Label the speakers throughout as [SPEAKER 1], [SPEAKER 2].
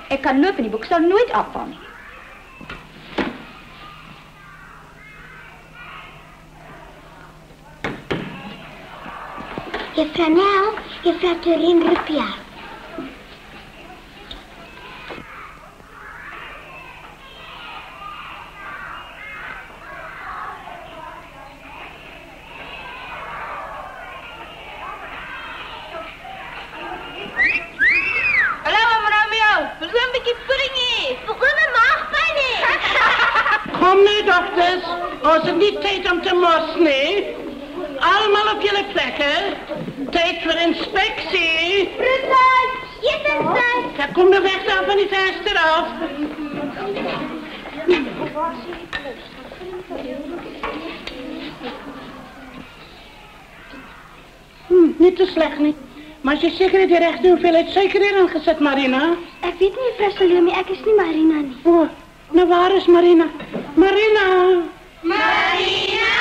[SPEAKER 1] Ik kan lopen, die boek zal nooit afvallen.
[SPEAKER 2] Juffrouw Nel, juffrouw Turin Rupia.
[SPEAKER 3] Was het niet tijd om te morsen, nee? Allemaal op jullie plekken. Tijd voor inspectie.
[SPEAKER 2] Rustig, je bent tijd.
[SPEAKER 3] Ja, kom de weg dan van die venster af. Niet te slecht, niet. Maar als je zeker niet de rechte hoeveelheid suiker erin gezet, Marina?
[SPEAKER 2] Ik weet niet, mevrouw Salome, ik is niet Marina nie.
[SPEAKER 3] Oh, nou waar is Marina? Marina!
[SPEAKER 2] Marina,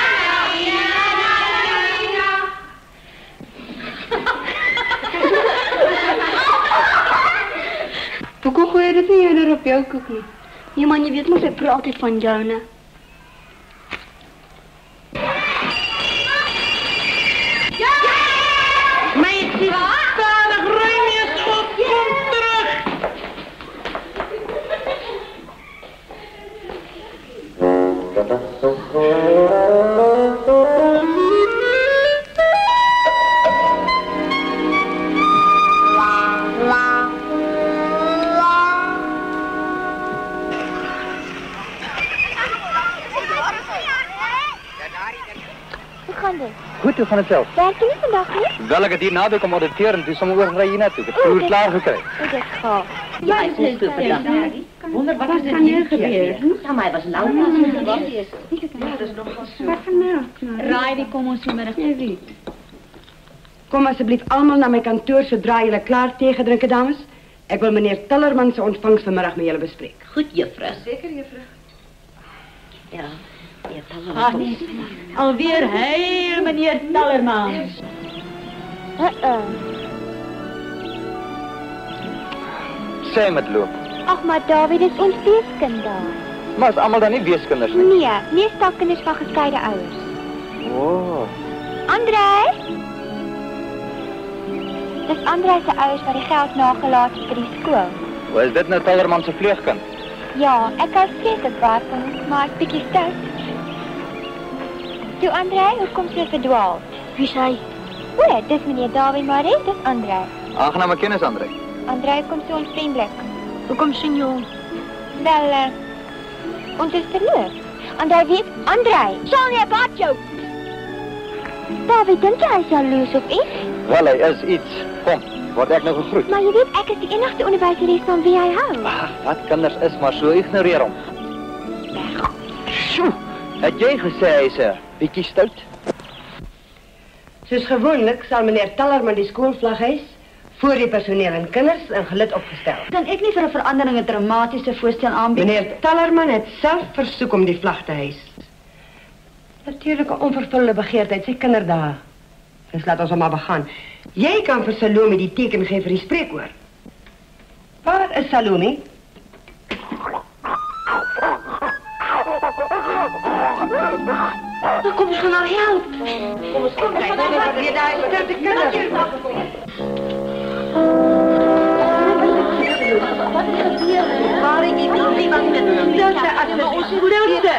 [SPEAKER 2] Marina.
[SPEAKER 1] Hoekom gooi je dit nie eerder op jou koek nie? Nee man, jy weet mos ek praat altyd van jou, né?
[SPEAKER 3] Meisjes, stadig, ruim je op, kom terug!
[SPEAKER 4] Goed, hoe gaan het zelf?
[SPEAKER 2] Werk je niet vandaag niet?
[SPEAKER 4] Wel, ik het hier nadoen om auditeren, dus sommige uur rij je naartoe. Ik heb het vroeger klaar gekregen.
[SPEAKER 2] Dat is gaaf.
[SPEAKER 1] Ja, het is goed vandaag. Wonder wat er hier gebeurt. Ja, maar hij was lauw. Wat is dat is nog wel zo.
[SPEAKER 5] Wat vanmiddag?
[SPEAKER 1] Raai, wie kom ons vanmiddag?
[SPEAKER 5] Jij weet. Kom alsjeblieft allemaal naar mijn kantoor zodra jullie klaar thee drinken, dames. Ik wil meneer Tellerman zijn ontvangst vanmiddag met jullie bespreken.
[SPEAKER 1] Goed, juffrouw.
[SPEAKER 5] Zeker, juffrouw.
[SPEAKER 1] Ja. Ah, nee. Alweer heel meneer Tellerman.
[SPEAKER 4] Zij met loop.
[SPEAKER 2] Ach, maar David is ons weeskind daar.
[SPEAKER 4] Maar is allemaal dan niet weeskinders, nie?
[SPEAKER 2] Nee, meestal kinders van gescheiden ouders.
[SPEAKER 4] Oh.
[SPEAKER 2] André? Dis André se ouers wat die geld nagelaat het vir die skool.
[SPEAKER 4] Wat is dit nou Tellerman se vleegkind?
[SPEAKER 2] Ja, ek hou vreeslik baie van hom, maar ek bietjie stout. Toe André, hoekom so verdwaal? Wie is hy? O, dis meneer David Marie, dis André.
[SPEAKER 4] Aangename kennis, André.
[SPEAKER 2] André kom so onvriendelik.
[SPEAKER 5] Hoekom sien jy hom?
[SPEAKER 2] Wel, ons is verloor. André weet, André, sal jy wat jou? David, dink jy hy is jaloers op iets?
[SPEAKER 4] Wel, hy is iets. Kom, word ek nou gegroet.
[SPEAKER 2] Maar jy weet, ek is die enigste onderwyseres van wie hy hou.
[SPEAKER 4] Ach, wat kinders is maar so, ignoreer hom. Sjoe, het jy gesê hy is 'n bietjie stout?
[SPEAKER 5] Soos gewoonlik sal meneer Tellerman die skoolvlag hys voor die personeel en kinders in gelid opgestel.
[SPEAKER 1] Kan ek nie vir 'n verandering 'n dramatiese voorstel aanbied?
[SPEAKER 5] Meneer Tellerman het self versoek om die vlag te hys. Natuurlik 'n onvervulde begeertheid, sy kinderdae. Dus laat ons maar begin. Jy kan vir Salome die teken gee vir die spreekwoord. Waar is Salome?
[SPEAKER 2] Nou, kom eens gaan nou help.
[SPEAKER 5] Kom eens kom, kijk, wat weer daar is de kinders.
[SPEAKER 2] Wat is gebeur?
[SPEAKER 1] Larry, jy weet nie wat met hom.
[SPEAKER 5] Stilte, asseblief, stilte.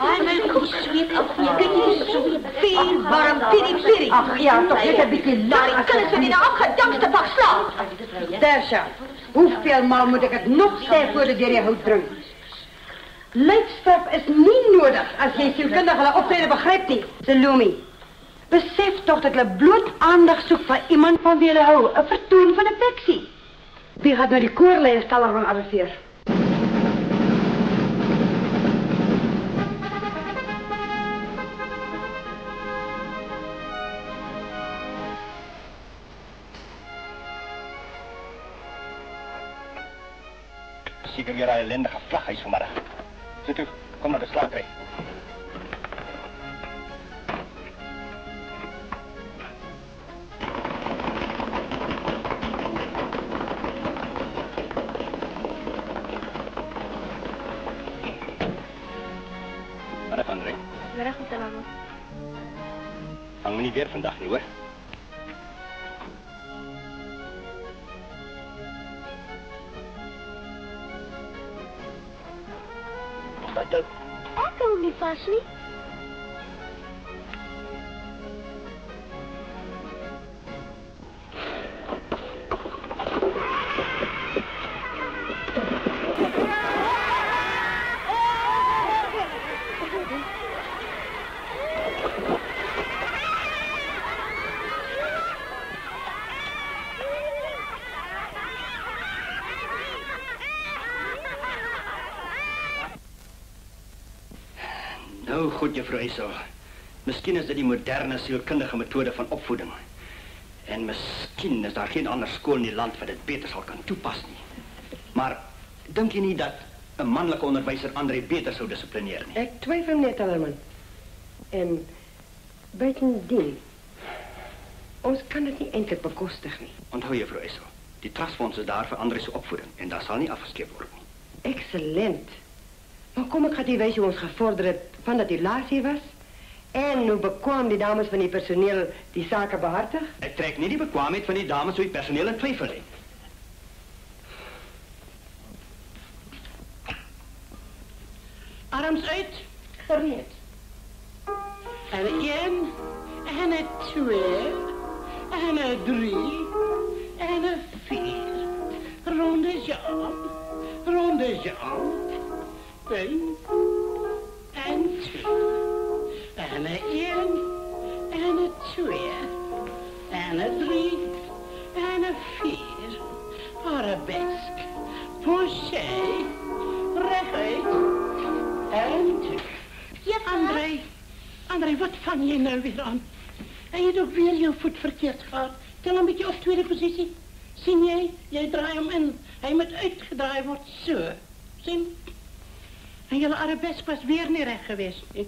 [SPEAKER 1] Ai, my God, sweet af. Kyk hier, so veel warm piri-piri.
[SPEAKER 5] Ach ja, toch net 'n bietjie
[SPEAKER 1] Larry, kan ek vir die afgedankste pak slaap?
[SPEAKER 5] Tersha, hoeveel maal moet ek het nog styf voor de deur die hout dring? Lijfstraf is nie nodig as jy sielkundig hulle optrede begryp nie, Salome. Besef toch dat hulle bloot aandag soek van iemand van wie hulle hou, 'n vertoon van affeksie. Wie gaat nou die koorlyn Tallerman arriveer?
[SPEAKER 4] Zeker weer een ellendige vlaghuis vanmiddag. Zit u, kom naar de slaapkring. Middag, André.
[SPEAKER 2] Middag, Tallerman.
[SPEAKER 4] Hang me niet weer vandaag, niet hoor.
[SPEAKER 2] Ek hou nie vas nie.
[SPEAKER 4] Nou goed, juffrou Eisel. Miskien is dit die moderne sielkundige methode van opvoeding. En miskien is daar geen ander skool in die land wat dit beter sal kan toepas nie. Maar dink jy nie dat 'n manlike onderwyser André beter sou dissiplineer nie?
[SPEAKER 5] Ek twyfel nie, Tallerman. En buitendien, ons kan dit nie eintlik bekostig nie.
[SPEAKER 4] Onthou juffrou Eisel, die trustfonds is daar vir André se opvoeding en daar sal nie afgeskeep word nie.
[SPEAKER 5] Excellent. Maar kom ek gaan die wys hoe ons gevorder het vandat die laas hier was en hoe bekwaam die dames van die personeel die sake behartig.
[SPEAKER 4] Ek trek nie die bekwaamheid van die dames so die personeel in twyfel nie.
[SPEAKER 3] Arms uit, gereed. En 1, en 'n 2, en 'n 3, en 'n 4. Ronde jam, ronde jam. 1, en 2, en 'n 1, en 'n 2, en 'n 3, en 'n 4. Arabesk, poché, reguit, en 2. Ja, André, wat vang jy nou weer aan? En jy het ook weer jou voet verkeerd gehad. Tel een beetje op tweede positie. Sien jy? Jy draai hom in. Hy moet uitgedraai word, so. Sien? En julle arabesk was weer nie reg geweest nie.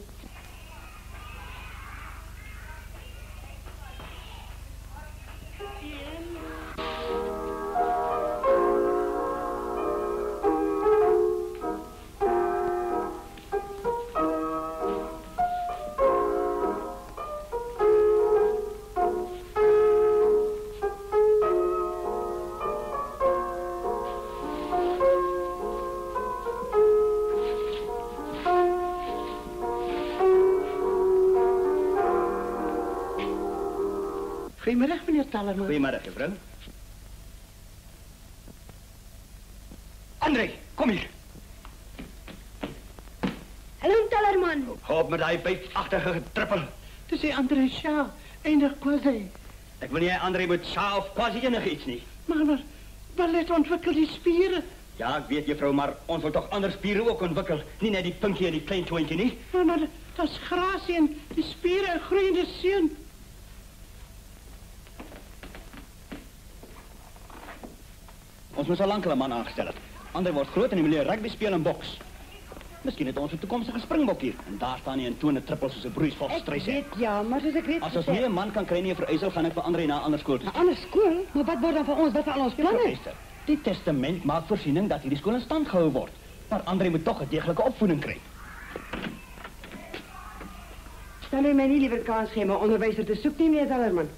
[SPEAKER 3] Goedemiddag, meneer Tallerman.
[SPEAKER 4] Goedemiddag, juffrou. André, kom hier.
[SPEAKER 2] Hallo, Tallerman.
[SPEAKER 4] Hou op met die byfagtige getrippel.
[SPEAKER 3] Dis die André Shaw, enig quasi.
[SPEAKER 4] Ek wil nie hy André moet sjaal of quasi enigiets nie.
[SPEAKER 3] Maar ballet ontwikkel die spiere.
[SPEAKER 4] Ja, ek weet juffrou, maar ons wil toch ander spiere ook ontwikkel. Nie net die pinkie en die klein toontjie nie.
[SPEAKER 3] Maar dat is grasie en die spiere en groeiende seun.
[SPEAKER 4] Ons moet al lank 'n man aangestel het. André word groot en hy wil rugby speel en boks. Miskien het ons 'n toekomstige springbok hier. En daar staan hy in tone trippels soos 'n broeis vol strys.
[SPEAKER 5] Ek weet, ja, maar soos ek weet...
[SPEAKER 4] As ons nie 'n man kan kry nie vir Eisel, gaan ek vir André na 'n ander skool toe.
[SPEAKER 5] 'n ander skool? Maar wat word dan van ons? Wat van al ons planne?
[SPEAKER 4] Esther, die testament maak voorsiening dat hierdie skool in stand gehou word. Maar André moet toch 'n deeglike opvoeding kry.
[SPEAKER 5] Sal jy my nie liever kans gee om 'n onderwyser te soek nie, meneer Tallerman?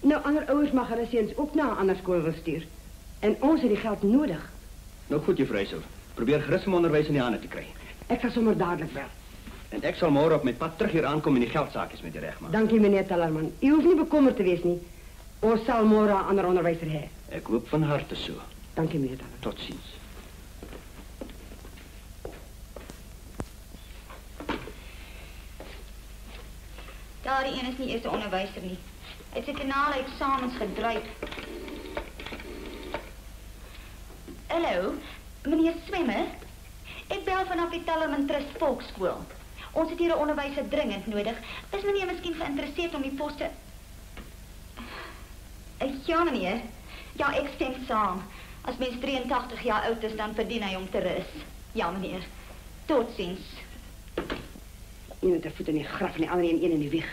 [SPEAKER 5] Nou, ander ouers mag hulle seuns ook na 'n ander skool wil stuur. En ons het die geld nodig.
[SPEAKER 4] Nou goed, juffrou Eisel. Probeer gerus om onderwys in die hande te kry.
[SPEAKER 5] Ek sal sommer dadelik wel.
[SPEAKER 4] En ek sal môre op my pad terug hier aankom en die geldsakies met u regmaak.
[SPEAKER 5] Dankie, meneer Tellerman. U hoef nie bekommerd te wees nie. Ons sal môre 'n ander onderwyser hê.
[SPEAKER 4] Ek hoop van harte so.
[SPEAKER 5] Dankie, meneer Tellerman.
[SPEAKER 4] Totsiens.
[SPEAKER 2] Daardie een is nie eers 'n onderwyser nie. Hy het sy finale eksamens gedryf. Hallo, meneer Swemmer. Ek bel vanaf die Tellerman Trust Volksskool. Ons het hier 'n onderwyser dringend nodig. Is meneer miskien geïnteresseerd om die poste... Ja, meneer. Ja, ek stem saam. As mens 83 jaar oud is, dan verdien hy om te rus. Ja, meneer. Totsiens.
[SPEAKER 5] Een met 'n voet in die graf en die ander een in die wieg.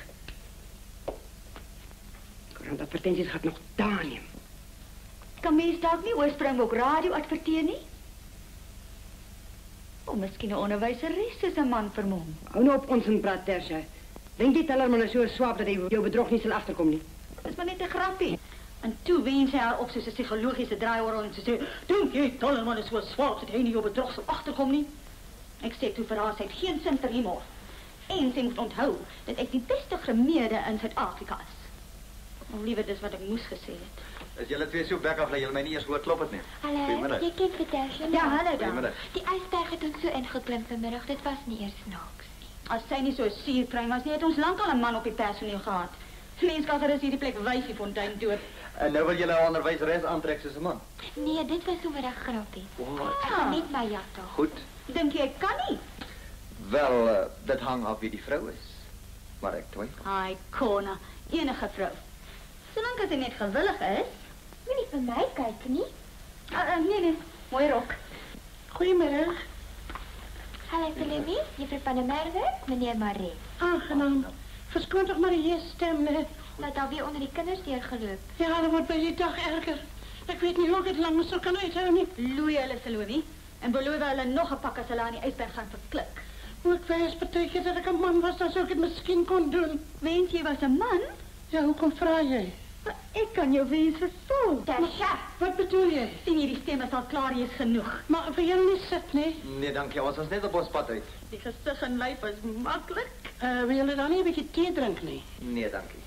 [SPEAKER 5] Koerantadvertensies gaan nog daar neem.
[SPEAKER 2] Kan mens dalk nie oorspronklik op radio adverteer nie? O, miskien 'n onderwyseres is 'n man vermom.
[SPEAKER 5] Hou nou op ons en praat, Tersia. Dink die Tellerman is so swaap dat hy jou bedrog nie sal agterkom nie.
[SPEAKER 2] Dis maar net 'n grappie. En toe wens hy haar op soos 'n psigologiese draaiorgel en sy sê, "Dink jy Tellerman is so swaap dat hy nie jou bedrog sal agterkom nie?" Ek sê toe vir haar, sy het geen sin vir humor. En sy moet onthou dat ek die beste gemeede in Suid-Afrika is. Of liewer dis wat ek moes gesê het.
[SPEAKER 6] Is julle twee so bek af dat julle my nie eens hoor klop het nie?
[SPEAKER 7] Hallo,
[SPEAKER 6] Goeiemiddag.
[SPEAKER 7] jy ken Patricia?
[SPEAKER 2] Ja, hallo dan.
[SPEAKER 6] Goeiemiddag.
[SPEAKER 7] Die ijsberg het ons so ingeklim vanmiddag. Dit was nie eers snaaks nie.
[SPEAKER 2] As sy nie so suurkruim was nie, het ons lankal 'n man op die personeel gehad. Menskater is hierdie plek wyfie fontein dood.
[SPEAKER 6] En nou wil julle 'n onderwyseres aantrek soos 'n man?
[SPEAKER 7] Nee, dit was sommer 'n grappie.
[SPEAKER 6] Wat?
[SPEAKER 7] Ek gaan net my jak daar.
[SPEAKER 6] Goed.
[SPEAKER 2] Dink jy ek kan nie?
[SPEAKER 6] Wel, dit hang af wie die vrou is. Maar ek twyfel.
[SPEAKER 2] Ai, Kona, enige vrou. Solank as sy net gewillig is.
[SPEAKER 7] Moenie vir my kyk nie.
[SPEAKER 2] Nee, mooi rok.
[SPEAKER 3] Goeiemiddag.
[SPEAKER 7] Hallo Salome, juffrou van der Merwe, meneer Marie.
[SPEAKER 3] Aangenaam. Verskoon toch maar die stem, hè.
[SPEAKER 7] Laat daar weer onder die kinders deurgeloop.
[SPEAKER 3] Ja, dat wordt bij die dag erger. Ik weet niet hoe ik het langer zo kan uithouden.
[SPEAKER 2] Loei hulle, Salome. En beloof hulle nog 'n pak as hulle aan die ijsberg gaan verklik.
[SPEAKER 3] Hoe ik wijs betekent dat ik een man was, dan zou ik het misschien kon doen.
[SPEAKER 2] Wens jy was 'n man?
[SPEAKER 3] Ja, hoekom vraag jij?
[SPEAKER 2] Ek kan jou wens vervul. Tasha,
[SPEAKER 3] Wat bedoel je?
[SPEAKER 2] sien jy die stem is al klaar, jy is genoeg.
[SPEAKER 3] Maar voor jou niet zit, nee?
[SPEAKER 6] Nee, dankie. Ons was net op ons pad uit.
[SPEAKER 2] Die gesig en lyf is maklik.
[SPEAKER 3] Wil jullie dan niet een beetje thee drinken, nee?
[SPEAKER 6] Nee, dankie.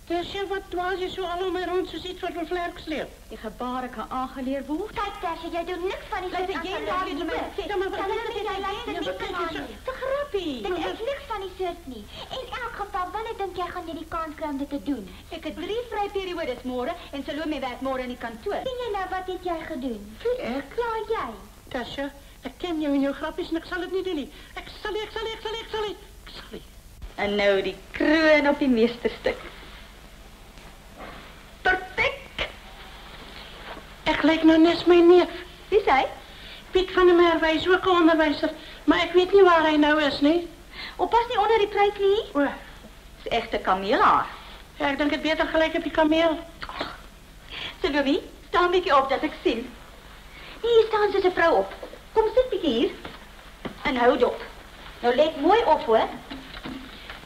[SPEAKER 3] Dus je wat dwaal je zo al om mij rond, zo ziet wat voor vlerks leert.
[SPEAKER 2] Die gebare kan aangeleer word.
[SPEAKER 7] Kyk Tasha, jy doen niks van die
[SPEAKER 2] Luister, jy daardie vir my sê.
[SPEAKER 3] Ja, maar wat
[SPEAKER 7] Hulle
[SPEAKER 3] wil
[SPEAKER 7] sê jy luister nie
[SPEAKER 3] betekent
[SPEAKER 7] na
[SPEAKER 3] zo?
[SPEAKER 7] nie.
[SPEAKER 2] Te grappie.
[SPEAKER 7] Dit is niks van die soort nie. In elk geval, wanneer dink jy gaan jy die kans kry om dit te doen?
[SPEAKER 2] Ek het 3 vryperiodes môre en Salome werk môre in die kantoor.
[SPEAKER 7] Sien jy nou wat het jy gedoen?
[SPEAKER 3] Ik?
[SPEAKER 7] Ja, jy.
[SPEAKER 3] Tasja, ik ken jou en jouw grapjes en ik zal het niet doen. Ik zal niet.
[SPEAKER 2] En nou die kroon op die meesterstuk. Perfek.
[SPEAKER 3] Ik lijk nou net mijn neef.
[SPEAKER 2] Wie sê?
[SPEAKER 3] Piet van der Merwe is ook een onderwijzer. Maar ik weet niet waar hij nou is, nee.
[SPEAKER 2] Oppas nie onder die pruik nie.
[SPEAKER 3] O,
[SPEAKER 2] Dis egte kameelhaar.
[SPEAKER 3] ja, ik denk het beter gelijk op die kameel.
[SPEAKER 2] Salome, staan 'n bietjie op dat ek sien. Hier staan soos 'n vrou op. Kom sit bietjie hier. En hou dop. Nou let mooi op hoor.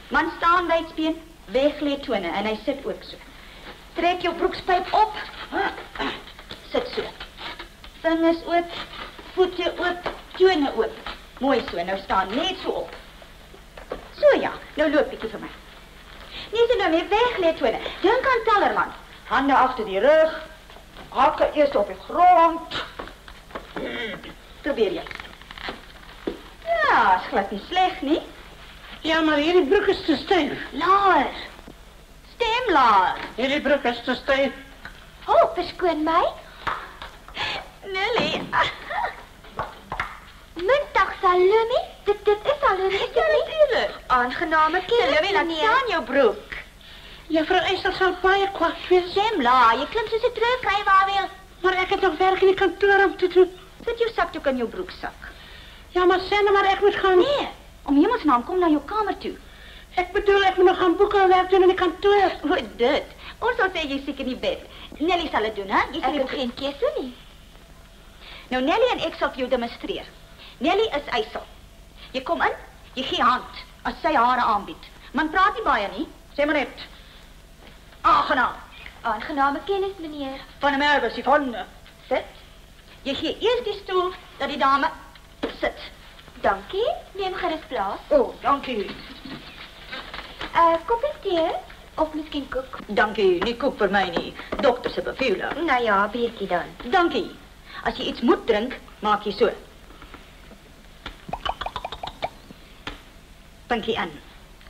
[SPEAKER 2] Man staan wydspeen, weglê tone en hy sit ook so. Trek jou broekspyp op. Sit so. Vingers oop, voete oop, tone oop. Mooi so, nou staan net so op. So ja, nou loop bietjie vir my. Nee, sy nou meer weglê tone. Dink aan Tellerman. Hande agter die rug. Hakke eers op die grond. Probeer jy. Ja, is glad nie sleg nie.
[SPEAKER 3] Ja, maar hierdie broek is te stijf.
[SPEAKER 2] Laer. Stem laer.
[SPEAKER 3] Hierdie broek is te stijf.
[SPEAKER 7] Oh, verskoon my.
[SPEAKER 2] Nelly.
[SPEAKER 7] Middag Salome. Dit is Salome.
[SPEAKER 2] Ja, natuurlijk.
[SPEAKER 7] Aangename
[SPEAKER 2] Salome,
[SPEAKER 7] kennis,
[SPEAKER 2] laat staan jou broek.
[SPEAKER 3] Juffrouw Eisel zal baie kwaad wees.
[SPEAKER 2] Stem laer, jy klink soos 'n terugrywaarwiel.
[SPEAKER 3] Maar ik heb nog werk in die kantoor om te doen.
[SPEAKER 2] Sit jou sakdoek in jou broeksak.
[SPEAKER 3] Ja, maar sê nou maar ik moet gaan.
[SPEAKER 2] Nee, om hemelsnaam kom na jou kamer toe.
[SPEAKER 3] Ik bedoel, ik moet nog gaan boeken en werk doen in die kantoor.
[SPEAKER 2] O, dit. Ons sal sê jy seker in die bed. Nelly sal dit doen, hè? Jy sal
[SPEAKER 7] Ek
[SPEAKER 2] die
[SPEAKER 7] het geen keuse nie.
[SPEAKER 2] Nou Nelly en ek sal vir jou demonstreer. Nelly is Eisel. Jy kom in, jy gee hand as sy hare aanbied. Man praat nie baie nie. Sê maar net. Aangenaam.
[SPEAKER 7] Aangename kennis, meneer.
[SPEAKER 2] Van der Merwe, Yvonne. Sit. Je geeft eerst die stoel dat die dame zit.
[SPEAKER 7] Dankie. Neem gerust plaats.
[SPEAKER 2] Oh, dank u.
[SPEAKER 7] Koppie thee? Of misschien koek?
[SPEAKER 2] Dank u, niet koek voor mij niet. Dokter se bevelen.
[SPEAKER 7] Nou ja, biertje dan.
[SPEAKER 2] Dank u. Als je iets moet drinken, maak je zo. Pinkie in.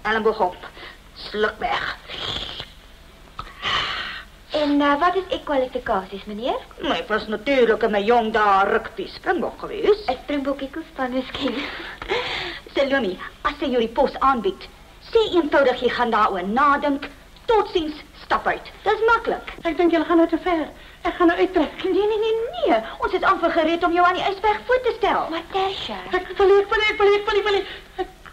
[SPEAKER 2] Elleboog op. Sluk weg.
[SPEAKER 7] En wat is uw kwalificaties, meneer?
[SPEAKER 2] Maar ik was natuurlijk in mijn jong daar rugby springbok geweest.
[SPEAKER 7] Een springbokkiekelspan misschien.
[SPEAKER 2] Salome, als sy jullie post aanbiedt, sê eenvoudig jy gaan daaroor nadink. Tot ziens, stap uit. Dat is makkelijk.
[SPEAKER 3] Ik denk, jullie gaan nou te ver. Ik ga nou uittrekken.
[SPEAKER 2] Nee. Ons is amper gereed om jou aan die ijsberg voor te stellen.
[SPEAKER 7] Maar Tertia...
[SPEAKER 3] Ik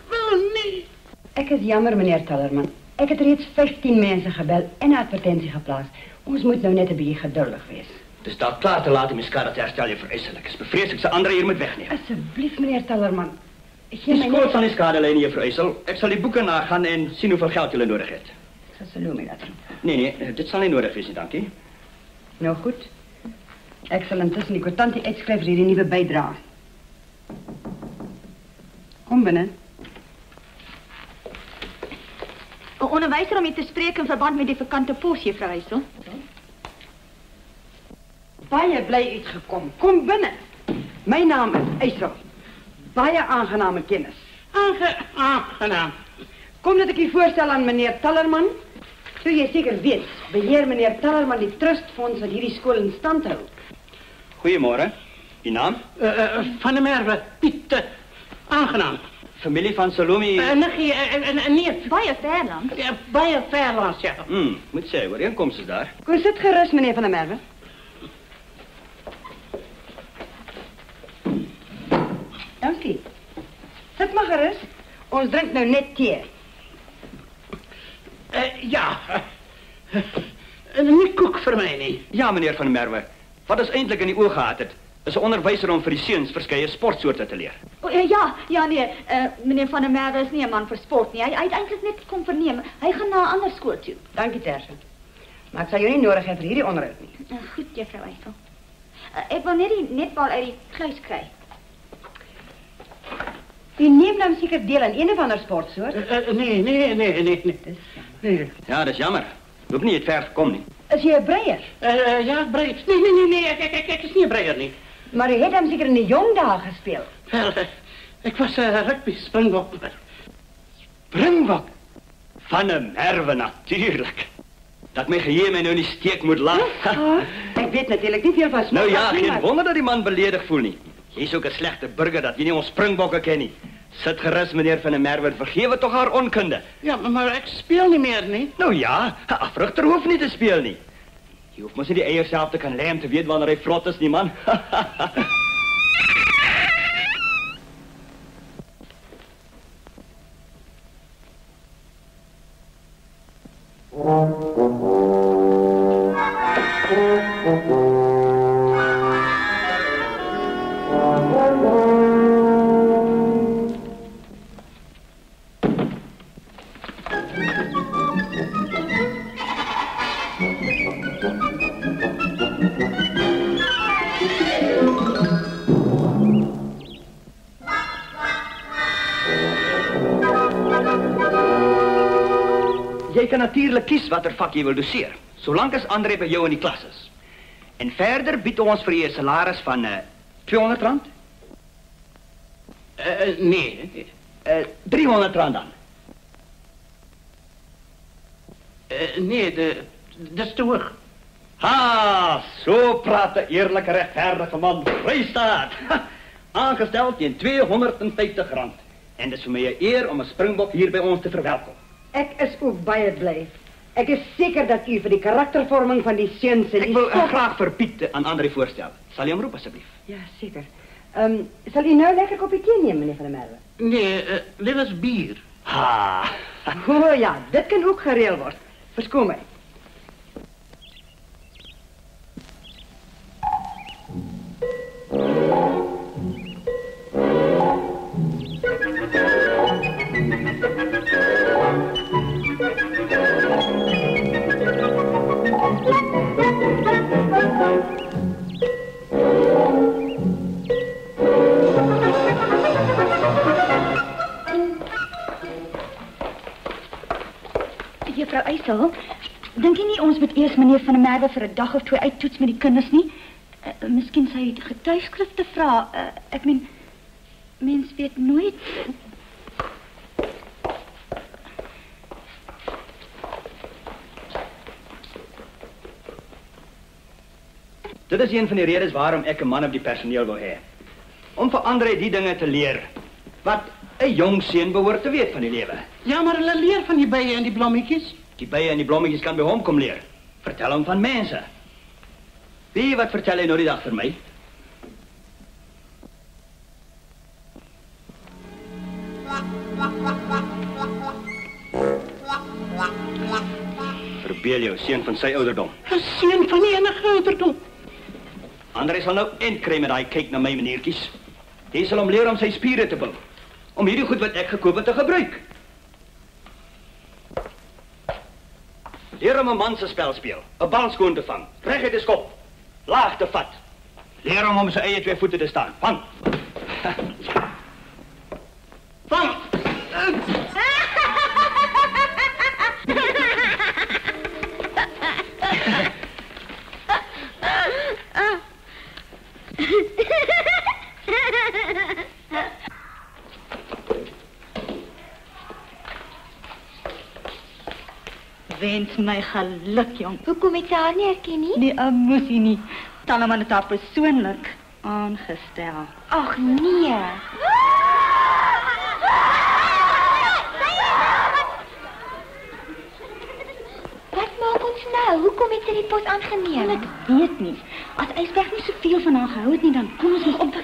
[SPEAKER 3] wil niet.
[SPEAKER 5] Ek is jammer, meneer Tallerman. Ek het reeds 15 mensen gebeld en 'n advertensie geplaatst. Ons moet nou net 'n bietjie geduldig wees.
[SPEAKER 4] Dus daar klaar te laten om skade te herstel je vereiselijk. Is bevrees ik ze anderen hier moet wegnemen.
[SPEAKER 5] Asseblief, meneer Tallerman.
[SPEAKER 4] Die school zal niet schade lijnen, juffrouw Eisel. Ik zal die boeken nagaan en zien hoeveel geld jullie nodig hebt.
[SPEAKER 5] Ik zal Salome laten doen.
[SPEAKER 4] Nee, dit zal niet nodig wezen, dank u.
[SPEAKER 5] Nou goed. Ik zal intussen die kwartantie uitschrijven voor die nieuwe bijdrage. Kom binnen.
[SPEAKER 2] Een onderwijzer om je te spreken in verband met die vakante post, juffrouw Eisel.
[SPEAKER 5] Baie blij uitgekomen. Kom binnen. Mijn naam is Eisel. Baie aangename kennis.
[SPEAKER 3] Aangenaam.
[SPEAKER 5] Kom dat ik u voorstel aan meneer Tallerman. Zo je zeker weet, beheer meneer Tallerman die trustfonds wat hierdie school in stand houdt.
[SPEAKER 4] Goedemorgen. Uw naam?
[SPEAKER 3] Van der Merwe, Piet. Aangenaam.
[SPEAKER 4] Familie van Salome...
[SPEAKER 3] Nee,
[SPEAKER 2] Baie Verland.
[SPEAKER 3] ja, Baie Verlands, ja.
[SPEAKER 4] Moet zij, overeenkomst is daar.
[SPEAKER 5] Kom, zit gerust, meneer Van der Merwe. Dank u. Zit maar gerust. Ons drinkt nou net thee.
[SPEAKER 3] Ja. Niet koek voor mij niet.
[SPEAKER 4] Ja, meneer Van der Merwe. Wat is eindelijk in die oog gehad het? Is een onderwijzer om voor die seuns verskeie sportsoorten te leren.
[SPEAKER 2] Nee. Meneer Van der Merwe is niet een man voor sport nie. Hij het eigenlijk net kom vernemen. Hij gaat naar een ander school toe.
[SPEAKER 5] Dank u, Terse. Maar ik zal jullie niet nodig hebben voor hierdie onderhoud nie.
[SPEAKER 2] Goed, juffrouw Eisel. Ik wil net die netbal uit die kluis krijgen.
[SPEAKER 5] U neemt dan zeker deel aan een of ander sportsoort?
[SPEAKER 3] Nee.
[SPEAKER 4] Ja, dat is jammer. We hebben niet het ver gekomen niet.
[SPEAKER 5] Is je een breier?
[SPEAKER 3] Ja, breier. Nee, ik is niet breier niet.
[SPEAKER 5] Maar u heeft hem zeker in de jongdagen gespeeld.
[SPEAKER 3] Wel, ik was rugby springbok.
[SPEAKER 4] Springbok? Van der Merwe, natuurlijk. Dat mijn geheim mij nou niet steek moet laten.
[SPEAKER 5] Ik weet natuurlijk niet veel van sport.
[SPEAKER 4] Nou ja, geen wonder dat die man beledigd voelt niet. Hij is ook een slechte burger dat je niet ons springbokken kent niet. Zit gerust, meneer Van der Merwe, vergeef toch haar onkunde.
[SPEAKER 3] Ja, maar ik speel niet meer, niet?
[SPEAKER 4] Nou ja, een africhter hoeft niet te spelen, niet. Je hoeft maar die eier zelf te kan lijmen te weten wanneer hij vlot is, niet man. Jij kan natuurlijk kiezen wat er vak je wil doseren, zolang als André bij jou in die klas is. En verder biedt ons voor je salaris van 200 rand?
[SPEAKER 3] Nee.
[SPEAKER 4] 300 rand dan?
[SPEAKER 3] Nee, dat is te hoog.
[SPEAKER 4] Ha, zo praat de eerlijke rechtvaardige man. Vrijstaat. Aangesteld in 250 rand. En het is voor mij een eer om een springbok hier bij ons te verwelkomen.
[SPEAKER 5] Ik is ook baie blij. Ik is zeker dat u voor die karaktervorming van die seuns...
[SPEAKER 4] Ik wil graag voor Piet aan André voorstellen. Zal je hem roepen, alsjeblieft?
[SPEAKER 5] Ja, zeker. Zal u nou lekker kopje thee nemen, meneer Van der Merwe?
[SPEAKER 3] Nee, dit is bier.
[SPEAKER 4] Ha.
[SPEAKER 5] Oh ja, dit kan ook gereeld worden. Verskoon mij.
[SPEAKER 2] Phil, dink jy nie ons moet eers meneer van der Merwe vir 'n dag of 2 uittoets met die kinders nie? Miskien sy getuigskrifte vra. Ek meen, mens weet nooit.
[SPEAKER 4] Dit is een van die redes waarom ek 'n man op die personeel wil hê. Om vir André die dinge te leer wat 'n jong seun behoort te weet van die lewe.
[SPEAKER 3] Ja, maar hulle leer van die bye en die blommetjies.
[SPEAKER 4] Die bye en die blommetjies kan by hom kom leer. Vertel hom van mense. Wie wat vertel hy nou die dag vir my? Verbeel jou, seun van sy ouderdom.
[SPEAKER 3] 'n Seun van enige ouderdom.
[SPEAKER 4] André sal nou kry met daai kyk na my maniertjies. Hy sal hom leer om sy spiere te bou. Om hierdie goed wat ek gekoop het te gebruik. Leer hom 'n man se spel speel. 'n Bal skoon te vang. Reguit te skop. Laag te vat. Leer hom om sy eie 2 voete te staan. Vang. Vang.
[SPEAKER 2] Wens my geluk, jong.
[SPEAKER 7] Hoekom het sy haar nie herken nie?
[SPEAKER 2] Nee, moes hy nie. Talleman het haar persoonlik aangestel.
[SPEAKER 7] Ag nee. Wat maak ons nou? Hoekom het sy die pos aangeneem?
[SPEAKER 2] Ek weet nie. As Ysberg nie soveel van haar gehou het nie, dan kom ons op.
[SPEAKER 4] Ek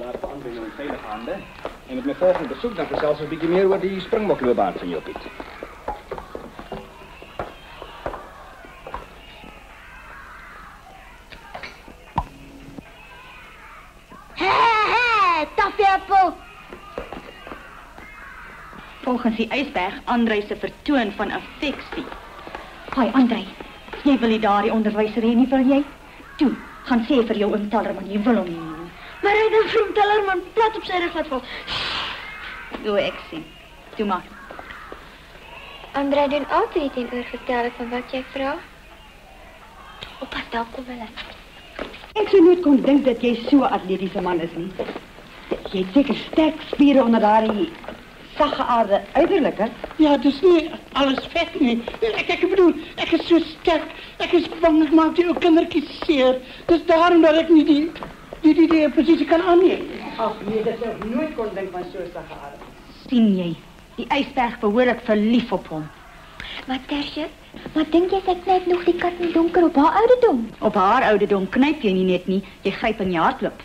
[SPEAKER 4] laat vir André nou in veilige hande. En met my volgende besoek dan gesels ons 'n bietjie meer oor die springbokloopbaan van jou, Piet.
[SPEAKER 7] Taffeappel.
[SPEAKER 2] Volgens die Ysberg, André se vertoon van affeksie. Hoi André, jy wil nie daardie onderwyser hê nie, wil jy? Toe, gaan sê vir jou oom Tallerman, jy wil hom nie.
[SPEAKER 7] Maar hy het vir Tallerman plat op sy rug laat val.
[SPEAKER 2] Doe ek sien. Toe maar.
[SPEAKER 7] André doen altyd teenoorgestelde van wat jy vra. Oppas, daar kom hulle.
[SPEAKER 5] Ek sou nooit kon dink dat jy so 'n atletiese man is nie. Jy het seker sterk spiere onder daardie saggeaarde uiterlike.
[SPEAKER 3] Ja, dis nie alles vet nie. Ek bedoel, ek is so sterk. Ek is bang ek maak die ou kindertjies seer. Dis daarom dat ek nie die posisie kan aanneem.
[SPEAKER 5] Ag nee, dat sou ek nooit kon dink van so 'n saggeaarde.
[SPEAKER 2] Sien jy, die Ysberg behoorlik verlief op hom.
[SPEAKER 7] Maar Tertje, wat dink jy sy knyp nog die kat in die donker op haar ouderdom?
[SPEAKER 2] Op haar ouderdom knyp jy nie net nie, jy gryp in jou hardloop.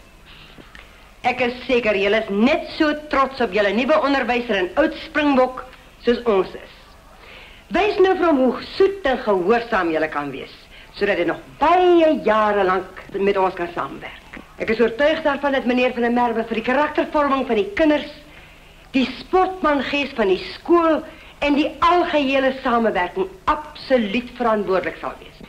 [SPEAKER 5] Ek is seker julle is net so trots op julle nuwe onderwyser en oud springbok soos ons is. Wys nou vir hom hoe soet en gehoorsaam julle kan wees, sodat hy nog baie jare lank met ons kan saamwerk. Ek is oortuig daarvan dat meneer van der Merwe vir die karaktervorming van die kinders, die sportmangees van die skool en die algehele samewerking absoluut verantwoordelik sal wees.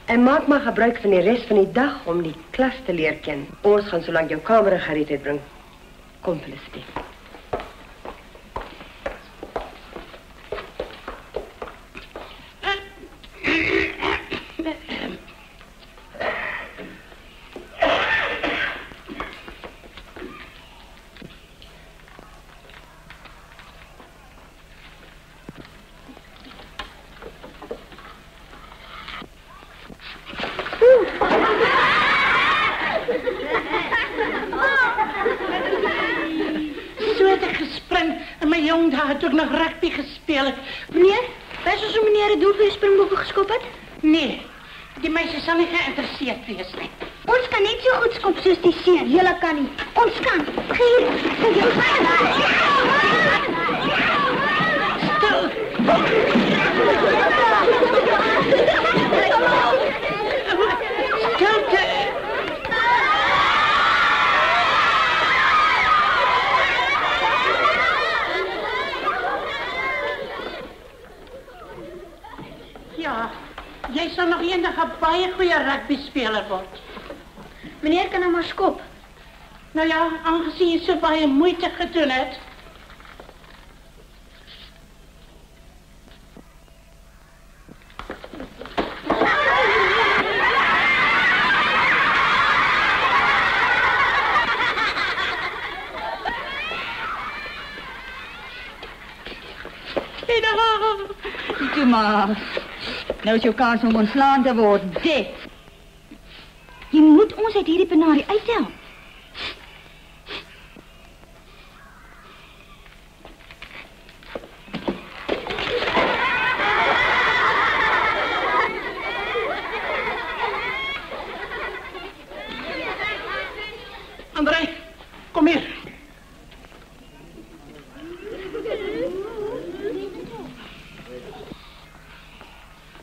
[SPEAKER 5] En maak maar gebruik van die res van die dag om die klas te leer ken. Ons gaan solank jou kamer in gereedheid bring. Kom, Felicity.
[SPEAKER 3] Het ook nog rugby gespeeld.
[SPEAKER 7] Meneer, weet ons hoe meneer het doel vir die springbokke geskop het?
[SPEAKER 3] Nee, die meisje sal nie geïnteresseerd wees nie.
[SPEAKER 7] Ons kan net so goed skop soos die seun. Julle kan nie. Ons kan. Hier.
[SPEAKER 3] Stil. Stilte. Ja, jy sal nog eendag 'n baie goeie rugbyspeler word.
[SPEAKER 7] Meneer kan nou maar skop.
[SPEAKER 3] Nou ja, aangesien jy so baie moeite gedoen het.
[SPEAKER 2] Nou is jou kans om ontslaan te word, dit. Jy moet ons uit hierdie penarie uithelp.
[SPEAKER 3] André, kom hier.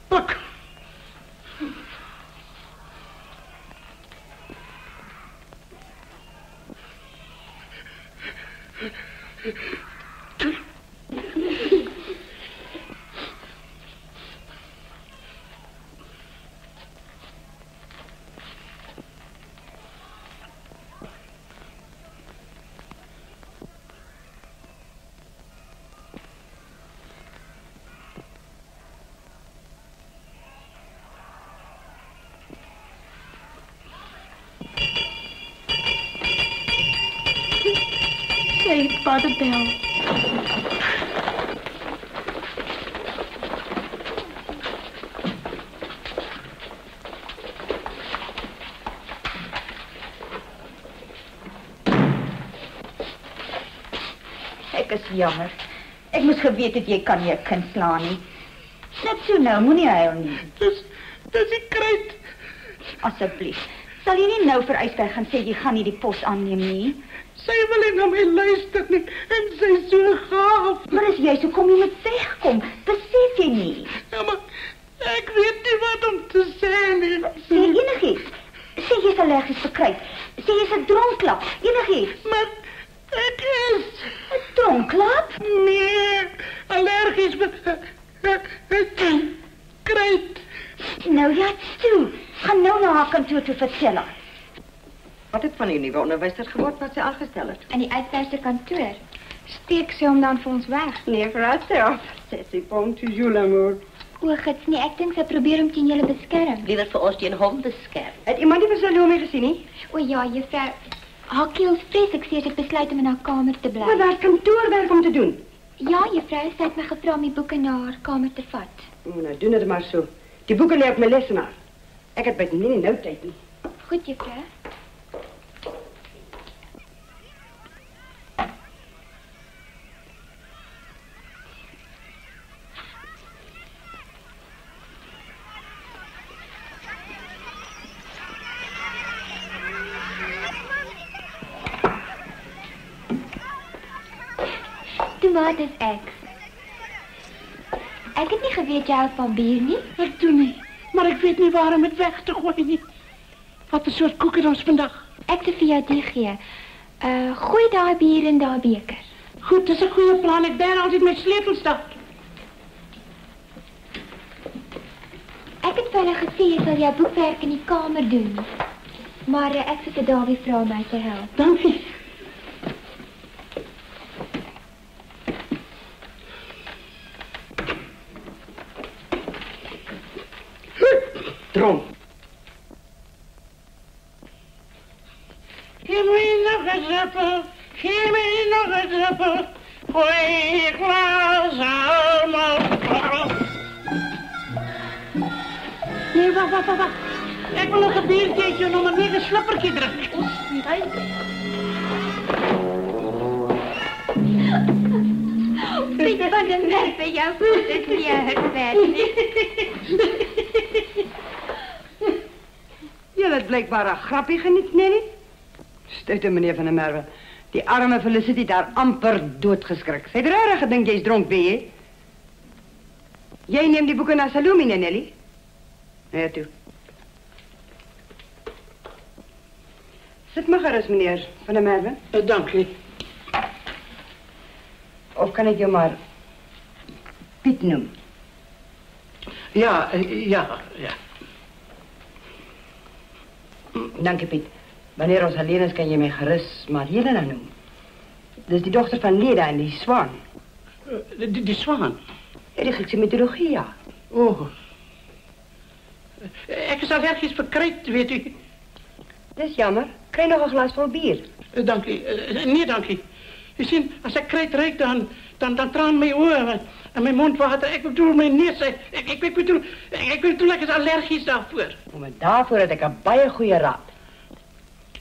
[SPEAKER 3] Pak.
[SPEAKER 2] Saved by the bell. Ek is jammer. Ek moes geweet het jy kan nie 'n kind slaan nie. Net so nou, moenie huil nie.
[SPEAKER 3] Dis die kruit.
[SPEAKER 2] Asseblief. Sal jy nie nou vir Eisberg gaan sê jy gaan nie die pos aanneem nie?
[SPEAKER 3] Sy wil nie na my luister nie en sy is so gaaf.
[SPEAKER 2] Maar as jy so kom jy moet wegkom. Besef jy nie?
[SPEAKER 3] Ja, maar ek weet nie wat om te sê nie.
[SPEAKER 2] Sê enigiets. Sê jy's allergies vir kruit. Sê jy's 'n dronklap. Enigiets.
[SPEAKER 3] Maar ek is
[SPEAKER 2] 'n dronklap?
[SPEAKER 3] nee, allergies vir kruit.
[SPEAKER 2] Nou ja, toe. Gaan nou na haar kantoor toe vertel haar.
[SPEAKER 5] Wat het van die nuwe onderwyser geword wat sy aangestel het?
[SPEAKER 7] In die uitwerkse kantoor. Steek sy hom dan vir ons weg?
[SPEAKER 5] Nee, vooruit. Sessie, kom toe Julamor.
[SPEAKER 7] O, gits nie, ek dink sy probeer om teen julle beskerm.
[SPEAKER 1] Liever vir ons teen hom beskerm.
[SPEAKER 5] Het iemand die vir Salome gesien nie?
[SPEAKER 7] O ja, juffrou. Haar keel is vreeslik seer, sy het besluit om in haar kamer te bly.
[SPEAKER 5] Maar daar's kantoorwerk om te doen.
[SPEAKER 7] Ja, juffrou, sy het my gevra om die boeke na haar kamer te vat.
[SPEAKER 5] Nou, doen dit maar so. Die boeke lê op my lesenaar. Ek het byt nie nou tyd nie.
[SPEAKER 7] Goed, juffrou. Wat is ek? Ek het nie geweet jy hou van bier nie.
[SPEAKER 3] Ek doen nie, maar ek weet nie waarom het weg te gooi nie. Wat 'n soort koek het ons vandag?
[SPEAKER 7] Ek te vir jou die gee. Gooi daai bier in daai beker.
[SPEAKER 3] Goed, dis 'n goeie plan. Ek bær altyd my sleutels daar.
[SPEAKER 7] Ek het vir hulle gesê jy sal jou boekwerk in die kamer doen. Maar ek sit daar weer vra my te help.
[SPEAKER 3] Dankie.
[SPEAKER 5] Dronk.
[SPEAKER 3] Geef me nog een druppel, geef me nog een druppel. Gooi je glas allemaal. Nee, wacht. Ik wil nog een biertje, nog maar niet een slippertje drinken.
[SPEAKER 7] Piet van de Merwe bij jou voet is nie hurtwerk nie.
[SPEAKER 5] Jy het blijkbaar 'n grappie geniet, Nelly. Stuitte meneer van der Merwe. Die arme Felicity daar amper doodgeskrik. Sy het regtig gedink jy's dronk, weet jy? Jy neem die boeke na Salome, Nelly. Ja, toe. Sit maar gerus, meneer van der Merwe.
[SPEAKER 3] Dankie.
[SPEAKER 5] Of kan ik jou maar Piet noemen?
[SPEAKER 3] Ja.
[SPEAKER 5] Dank je, Piet. Wanneer ons alleen is, kan je mij gerust maar Helena noemen. Dus die dochter van Leda en die Zwaan.
[SPEAKER 3] Die Zwaan?
[SPEAKER 5] Ja, die Griekse mythologie, ja.
[SPEAKER 3] Oh. Ik is allergisch voor kruid, weet u.
[SPEAKER 5] Dat is jammer. Krijg nog een glas vol bier.
[SPEAKER 3] Dank u. Nee, dank u. U ziet, als ik kruid ruik, dan dan traan my oë en my mond water. Ek bedoel my neus. Ek bedoel ek is allergies daarvoor.
[SPEAKER 5] Maar daarvoor het ek 'n baie goeie raad.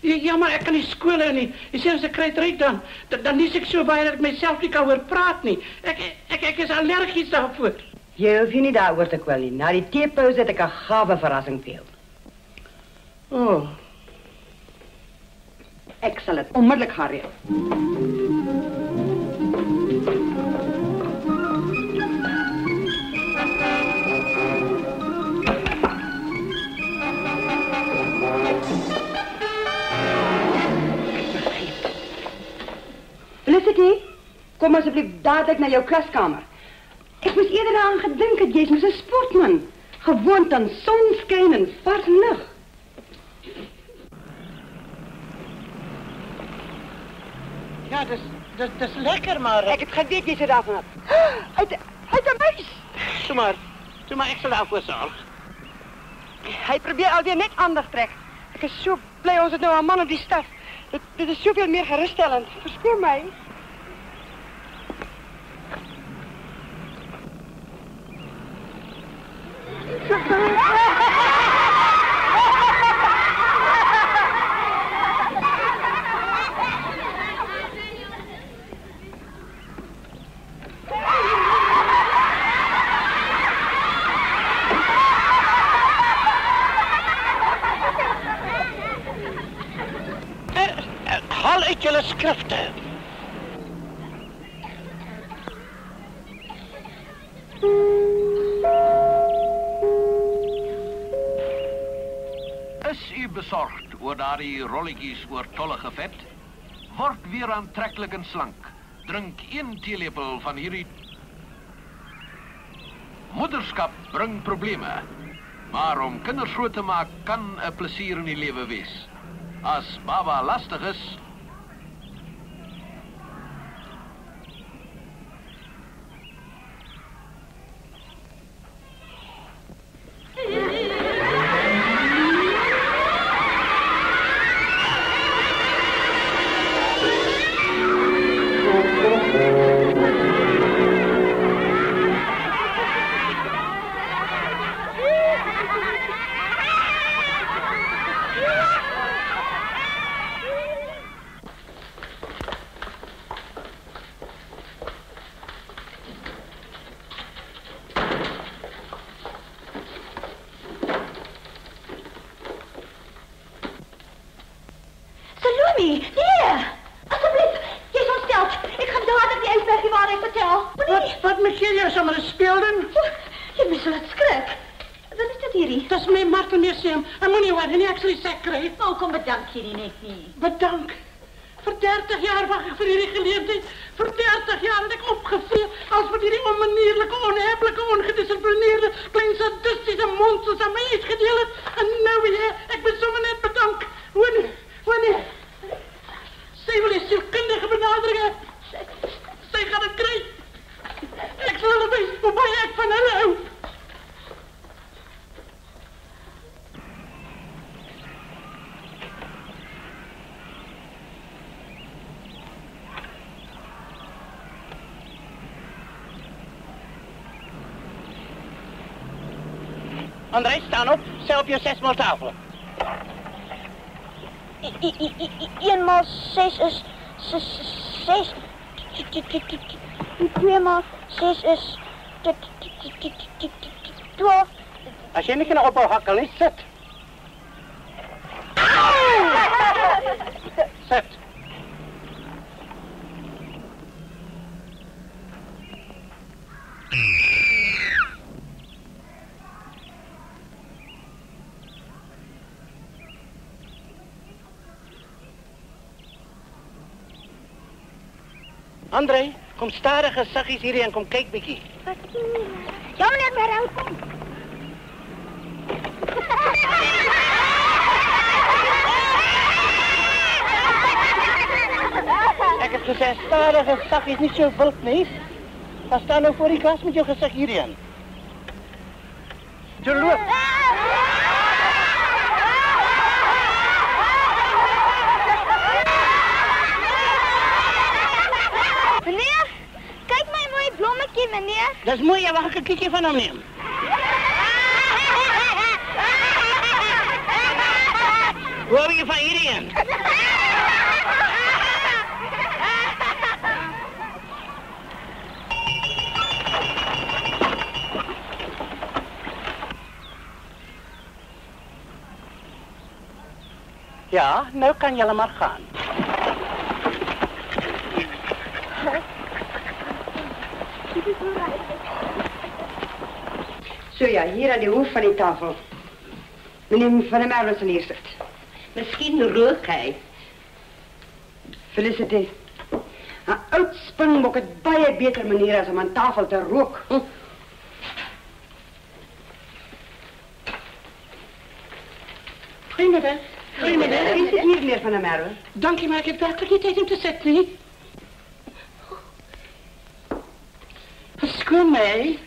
[SPEAKER 3] Ja, maar ek kan nie skool hou nie. Jy sê as ek kry ryk dan is ek so baie dat ek myself nie kan hoor praat nie. Ek is allergies daarvoor.
[SPEAKER 5] Jy hoef nie daaroor te kwel nie. Na die teepauze het ek 'n gawe verrassing vir jou.
[SPEAKER 3] Oh.
[SPEAKER 5] Ek sal dit onmiddellik gaan reël. Felicity, kom asseblief dadelik na jou klaskamer. Ek moes eerder daaraan gedink het, jy's mos 'n sportman. Gewoond aan sonskyn en vars lug.
[SPEAKER 3] Ja, dis lekker, maar...
[SPEAKER 5] Ek het geweet jy sou daarvan het. Hy het 'n muis.
[SPEAKER 3] Toe maar, ek sal daarvoor sorg.
[SPEAKER 5] Hy probeer alweer net aandag trek. Ek is so bly ons het nou 'n man op die staf. Dit is soveel meer geruststellend. Verskoon my.
[SPEAKER 3] Haal uit julle skrifte.
[SPEAKER 8] Is u besorgd oor daardie rolletjies oortollige vet? Word weer aantreklik en slank. Drink 1 teelepel van hierdie... Moederskap bring probleme. Maar om kinders groot te maak kan 'n plesier in die lewe wees. As baba lastig is...
[SPEAKER 3] Wat maak jy sommer 'n speelding?
[SPEAKER 2] Jy moet so laat skrik. Wat is dit hierdie?
[SPEAKER 3] Dis my Martinesium. Ek moenie wat nie actually sê kry.
[SPEAKER 2] Nou kom bedank jy net nie.
[SPEAKER 3] Bedank. Vir 30 jaar wag ek vir hierdie geleentheid. Vir 30 jaar het ek opgevreel als vir hierdie onmanierlike, onhebbelike, ongedissiplineerde, klein sadistiese monsters aan my uitgedeel het. En nou weer, ek moet sommer net bedank. Wanneer? Sy wil die sielkundige benaderingen. Sy gaan het kry. Ek sal hulle wys hoe baie ek van hulle hou. André, staan op. Stel op je 6 tafel.
[SPEAKER 9] 1 maal 6 is 6. 2 maal 6 is 12.
[SPEAKER 3] Als je niet kan opbouw hakkel, niet zet. Zet. André, kom stadige saggies hier en kom kyk bietjie.
[SPEAKER 9] Wat doen jy? Ja, meneer Merel, kom.
[SPEAKER 3] Ek het gesê stadige saggies nie so wild nie. Ga staan nou voor die klas met jou gesig hierheen. Toe loop.
[SPEAKER 9] Meneer, kyk
[SPEAKER 3] Dat is mooi, ja, mag ik een kiekje van hem nemen? Hoe heb je van iedereen? Ja, nou kan jullie maar gaan.
[SPEAKER 5] Zo ja, hier aan de hoofd van die tafel. Meneer Van der Merwe is eerst.
[SPEAKER 1] Misschien rook hij.
[SPEAKER 5] Felicity. Een oud springbok het baie beter manier als om aan tafel te rook.
[SPEAKER 3] Goedemiddag.
[SPEAKER 5] Goedemiddag. Is het hier, meneer Van der Merwe?
[SPEAKER 3] Dank je, maar ik heb werkelijk niet tijd om te zitten. Verschoon mij.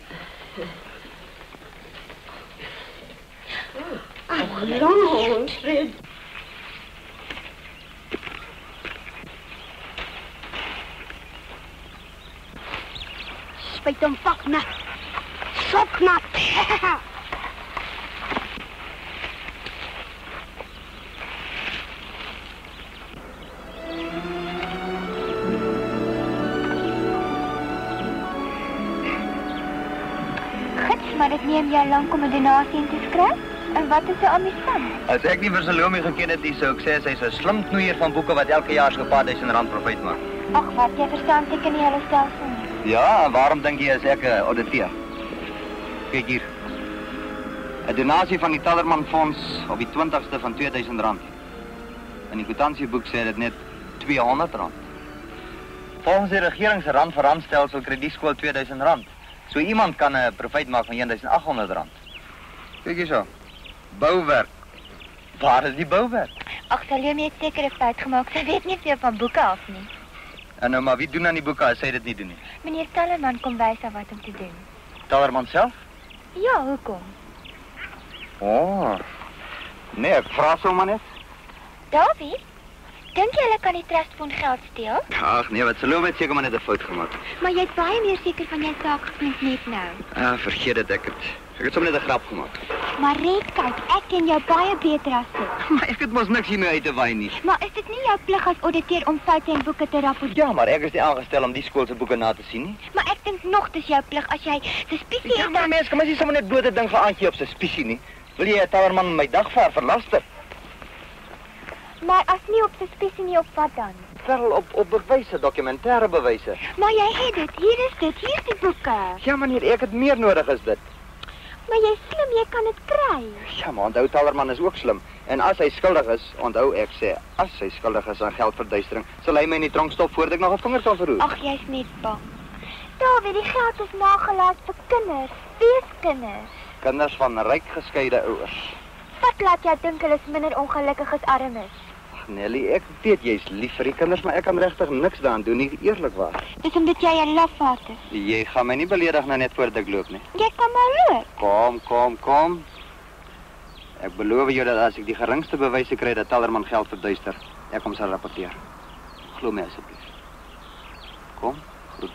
[SPEAKER 5] Ach, lang.
[SPEAKER 9] Spuit hem vaknat. Soknat.
[SPEAKER 7] Maar dit neem jou lang om 'n donasie in te skryf? En wat is 'n amusant?
[SPEAKER 6] As ek nie vir Salome geken het nie, sou ek sê sy's 'n slim knoeier van boeke wat elke jaar so 'n paar duisend rand profijt maak.
[SPEAKER 7] Ag, wat jy verstaan seker nie hulle stelsel nie.
[SPEAKER 6] Ja, en waarom dink jy is ek 'n auditeur? Kyk hier. 'n Donasie van die Tallerman Fonds op die 20ste van R2000. In die kwitansieboek sê dit net R200. Volgens die regering se rand vir rand stelsel kry die skool R2000. So iemand kan 'n profijt maak van R1800. Kyk hierso. Bouwerk. Waar is die bouwerk?
[SPEAKER 7] Ag, Salome het seker 'n fout gemaak. Sy weet nie veel van boeke af nie.
[SPEAKER 6] En nou maar wie doen aan die boeke as sy dit nie doen nie?
[SPEAKER 7] Meneer Tallerman kom wys haar wat om te doen.
[SPEAKER 6] Tallerman self?
[SPEAKER 7] Ja, hoekom?
[SPEAKER 6] Oh. Nee, ek vra sommer net.
[SPEAKER 7] Davie, dink jy hulle kan die trustfonds geld steel?
[SPEAKER 6] Ag nee, wat Salome het seker maar net 'n fout gemaak.
[SPEAKER 7] Maar jy het baie meer seker van jou saak geklink net nou.
[SPEAKER 6] Ah, vergeet dit, ek het sommer net 'n grap gemaak.
[SPEAKER 7] Maar Red, kyk, ek ken jou baie beter as dit.
[SPEAKER 6] Maar ek het mos niks hiermee uit te waai nie.
[SPEAKER 7] Maar is dit nie jou plig as auditeur om foute in boeke te rapporteer?
[SPEAKER 6] Ja, maar ek is nie aangestel om die skool se boeke na te sien nie.
[SPEAKER 7] Maar ek dink nog dis jou plig as jy suspisie
[SPEAKER 6] Ja,
[SPEAKER 7] het
[SPEAKER 6] maar mense, kom as jy sommer net blote ding gaan aantjie op suspisie nie. Wil jy 'n Tallerman my dagvaar verlaster?
[SPEAKER 7] Maar as nie op suspisie nie, op wat dan?
[SPEAKER 6] Wel op bewyse, dokumentêre bewyse.
[SPEAKER 7] Maar jy het dit, hier is die boeke.
[SPEAKER 6] Ja, meneer, ek het meer nodig as dit.
[SPEAKER 7] Maar jy is slim, jy kan dit kry.
[SPEAKER 6] Ja, maar onthou Tallerman is ook slim. En as hy skuldig is, onthou ek sê, as hy skuldig is aan geldverduistering, sal hy my in die tronk stop voordat ek nog 'n vinger kan verroer.
[SPEAKER 7] Ag, jy's net bang. Dawie, die geld is nagelaat vir kinders, weeskinders.
[SPEAKER 6] Kinders van ryk geskeide ouers.
[SPEAKER 7] Wat laat jou dink hulle is minder ongelukkig as armes?
[SPEAKER 6] Nelly, ek weet jy's lief vir die kinders, maar ek kan regtig niks daaraan doen nie, eerlikwaar.
[SPEAKER 7] Dis omdat jy 'n lafaard is.
[SPEAKER 6] Jy gaan my nie beledig nou net voordat ek loop nie.
[SPEAKER 7] Jy kan maar loop.
[SPEAKER 6] Kom. Ek beloof jou dat as ek die geringste bewyse kry dat Tallerman geld verduister, ek hom sal rapporteer. Glo my asseblief. Kom, groet.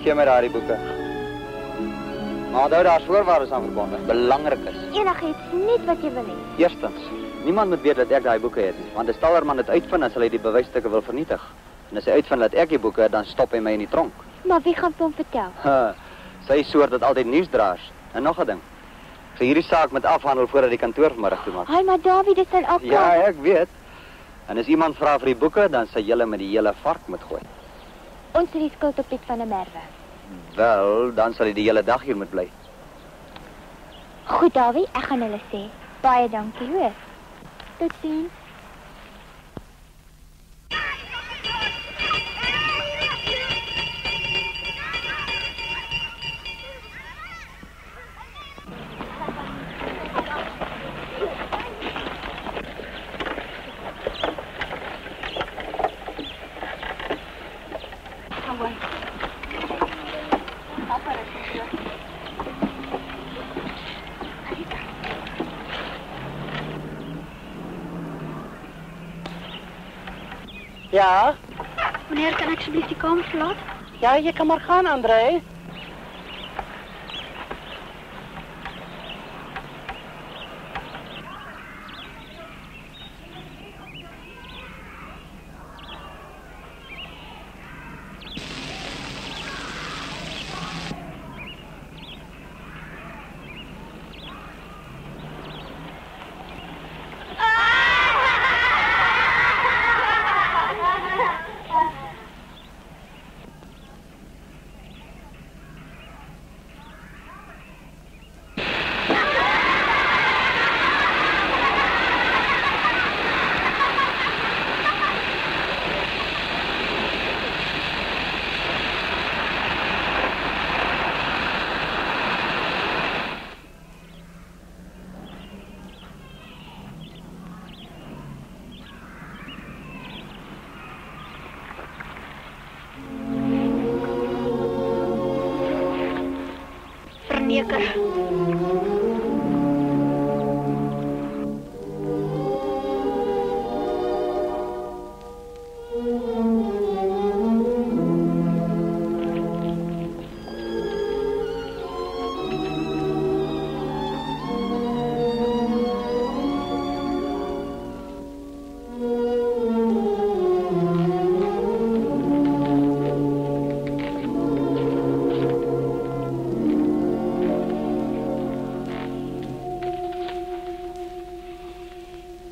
[SPEAKER 6] Gee my daardie boeke. Maar onthou daar's voorwaardes aan verbonde. Belangrik is.
[SPEAKER 7] Enigiets, net wat jy wil hê.
[SPEAKER 6] Eerstens, niemand moet weet dat ek daai boeke het nie, want as Tallerman dit uitvind, dan sal hy die bewysstukke wil vernietig. En as hy uitvind dat ek die boeke het, dan stop hy my in die tronk.
[SPEAKER 7] Maar wie gaan hom vertel?
[SPEAKER 6] Sy soort dat altyd nuusdraers. En nog 'n ding. Ek sê hierdie saak moet afhandel voordat die kantoor vanmiddag toe maak.
[SPEAKER 7] Haai, maar Dawie, dit sal ook.
[SPEAKER 6] Ja, ek weet. En as iemand vra vir die boeke, dan sê julle met die hele vark moet gooi.
[SPEAKER 7] Ons het die skuld op Piet van der Merwe.
[SPEAKER 6] Wel, dan sal hy die hele dag hier moet bly.
[SPEAKER 7] Goed, Dawie, ek gaan hulle sê. Baie dankie, hoor. Totsiens.
[SPEAKER 9] dapper is en so.
[SPEAKER 3] Ja?
[SPEAKER 9] Wanneer kan ek asseblief die kamer verlaat?
[SPEAKER 3] Ja, je kan maar gaan, André.
[SPEAKER 9] Verneker.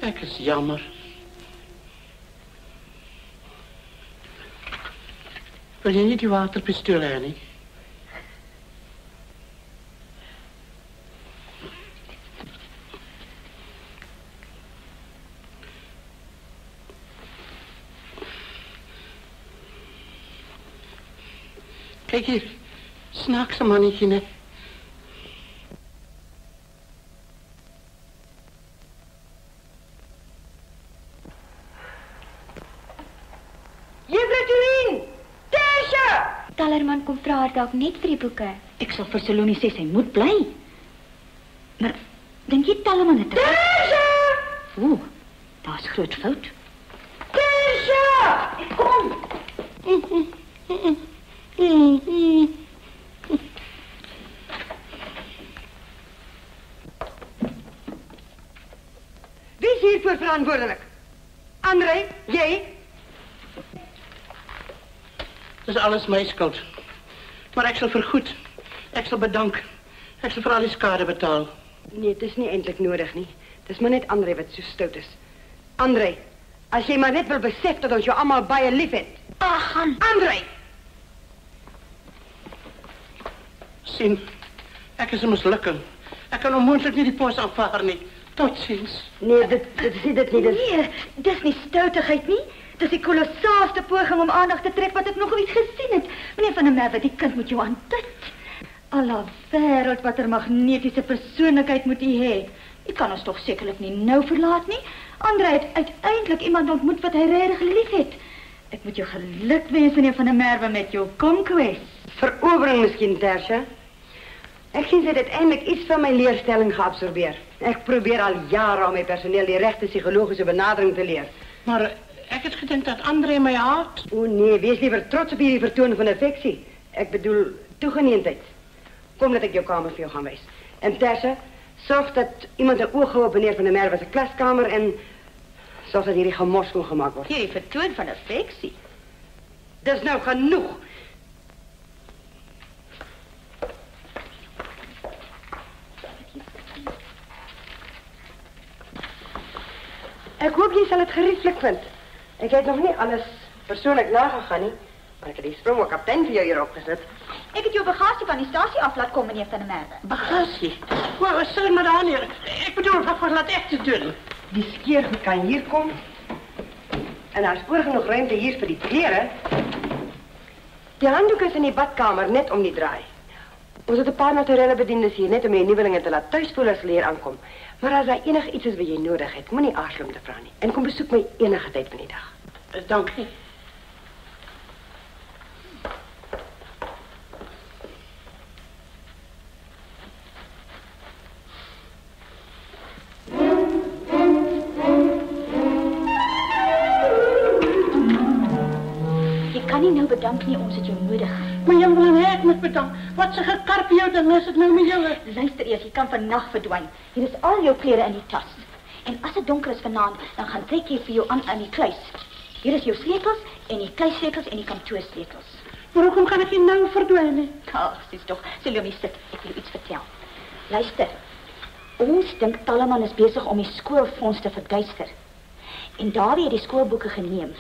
[SPEAKER 3] Ek is jammer. Wil jy nie die waterpistool hê nie? Kyk hier, snaakse mannetjie, né?
[SPEAKER 7] Tallerman kom vra haar dalk net vir die boeke.
[SPEAKER 2] Ek sal vir Salome sê sy moet bly. Maar dink jy Tallerman het Teresa! Daar's groot fout.
[SPEAKER 5] Teresa!
[SPEAKER 2] Kom!
[SPEAKER 5] Wie is hiervoor verantwoordelik? André, jy?
[SPEAKER 3] Dis alles my skuld. Maar ek sal vergoed. Ek sal bedank. Ek sal vir al die skade betaal.
[SPEAKER 5] Nee, het is nie eintlik nodig nie. Dis maar net André wat so stout is. André, as jy maar net wil besef dat ons jou almal baie lief het.
[SPEAKER 9] Ag,
[SPEAKER 5] André!
[SPEAKER 3] Sien, ek is 'n mislukking. Ek kan onmoontlik nie die pos aanvaar nie. Totsiens.
[SPEAKER 5] Nee, dit is nie.
[SPEAKER 2] Nee, dis nie stoutigheid nie. Dis die kolossaalste poging om aandag te trek wat ek nog ooit gesien het. Meneer van der Merwe, die kind moet jou aanbid. Alla wêreld, wat 'n magnetiese persoonlikheid moet hy hê. Jy kan ons tog sekerlik nie nou verlaat nie. André het uiteindelik iemand ontmoet wat hy regtig liefhet. Ek moet jou geluk wens, meneer van der Merwe, met jou conquest.
[SPEAKER 5] Verowering miskien, Tersia. Ek sien sy het uiteindelik iets van my leerstelling geabsorbeer. Ek probeer al jare om my personeel die regte psigologiese benadering te leer.
[SPEAKER 3] Maar ek het gedink dat André my haat.
[SPEAKER 5] O nee, wees liever trots op hierdie vertoon van affeksie. Ek bedoel toegeneentheid. Kom dat ek jou kamer vir jou gaan wys. En Tersia, sorg dat iemand 'n oog hou op meneer van der Merwe se klaskamer en sorg dat hierdie gemors kon gemaak word.
[SPEAKER 2] Hierdie vertoon van affeksie.
[SPEAKER 5] Dis nou genoeg. Ek hoop jy sal dit gerieflik vind. Ek het nog nie alles persoonlik nagegaan nie, maar ek het die sprong kaptein vir jou hier opgesit.
[SPEAKER 2] Ek het jou bagasie van die stasie af laat kom, meneer van der Merwe.
[SPEAKER 3] Bagasie? Wat stel maar aan hier? Ek bedoel, wat laat ek te doen?
[SPEAKER 5] Die skeergoed kan hier kom. En daar's oor genoeg ruimte hier vir die klere. Die handdoek is in die badkamer net om die draai. Ons het 'n paar naturelle bediendes hier net om die nuwelinge te laat tuis voel as hulle hier aankom. Maar as daar enigiets is wat jy nodig het, moenie aarzel om te vra nie. En kom besoek my enige tyd van die dag.
[SPEAKER 3] Dankie.
[SPEAKER 2] bedank nie, ons het jou nodig.
[SPEAKER 3] Maar julle wil nie ek moet bedank. Wat se gekarp jou ding is dit nou met julle?
[SPEAKER 2] Luister eers, jy kan vannacht verdwyn. Hier is al jou klere in die tas. En as dit donker is vanaand, dan gaan trek jy vir jou aan die kluis. Hier is jou sleutels en die kluissleutels en die kantoorsleutels.
[SPEAKER 3] Maar hoekom kan ek nie nou verdwyn nie?
[SPEAKER 2] Sies toch, Salome, sit, ek wil jou iets vertel. Luister, ons dink Talleman is besig om die skoolfonds te verduister. En Dawie het die skoolboeke geneem.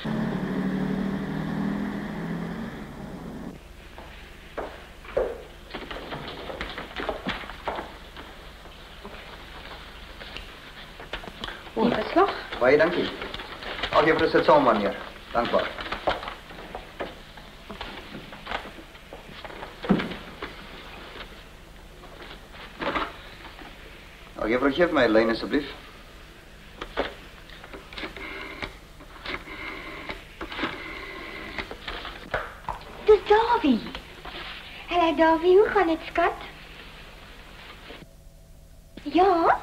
[SPEAKER 6] Die verslag? Baie dankie. Al juffrou sit saam, meneer. Dankbaar. Al juffrou, geef my 'n lyn asseblief.
[SPEAKER 7] Dis Dawie. Hallo Dawie, hoe gaan dit, skat? Ja?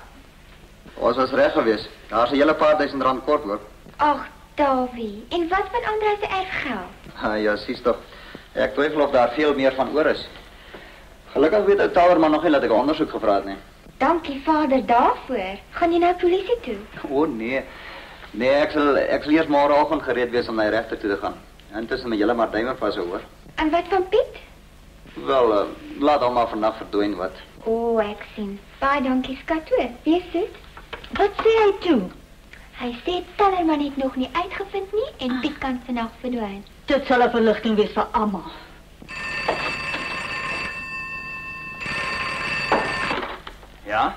[SPEAKER 6] Ons was reg geweest. Daar's 'n hele paar duisend rand kort hoor.
[SPEAKER 7] Ag, Dawie. En wat van Andrei se erfgeld?
[SPEAKER 6] Ja, sies tog. Ek twyfel of daar veel meer van oor is. Gelukkig weet ou Tauerman nog nie dat ek 'n ondersoek gevra het nie.
[SPEAKER 7] Dankie Vader daarvoor. Gaan jy nou polisie toe?
[SPEAKER 6] O nee. Nee, ek sal eers môreoggend gereed wees om na die regter toe te gaan. Intussen moet julle maar duime vas hoor.
[SPEAKER 7] En wat van Piet?
[SPEAKER 6] Wel, laat hom maar vandag verdwyn wat.
[SPEAKER 7] O, ek sien. Baie dankie skat toe. Wees dit. Wat sê hy toe? Hy sê Tallerman het nog nie uitgevind nie en Piet kan vandag verdwyn.
[SPEAKER 2] Dit sal 'n verligting wees vir almal.
[SPEAKER 4] Ja?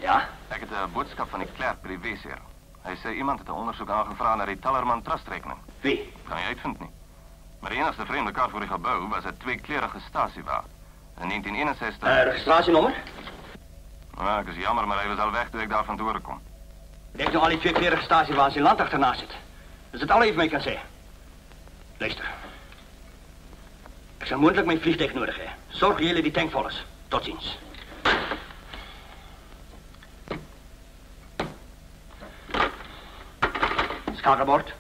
[SPEAKER 4] Ja?
[SPEAKER 10] Ek het 'n boodskap van die klerk by die weesheer. Hy sê iemand het 'n ondersoek aangevra na die Tallerman trustrekening.
[SPEAKER 4] Wie?
[SPEAKER 10] Kan nie uitvind nie. Maar die enigste vreemde kaart voor die gebou was 'n tweekleurige stasiewa. In 1961...
[SPEAKER 4] registrasienommer?
[SPEAKER 10] Nou, ek is jammer, maar hy was al weg toe ek daarvan te horen kom.
[SPEAKER 4] Denk nou al die tweeklerige stasiewaans in land achterna zit. Dat is het al even mee kan zeggen. Luister. Ik zal moeilijk mijn vliegtuig nodig hebben. Zorg jullie die tank vol is. Tot ziens. Schakelbord.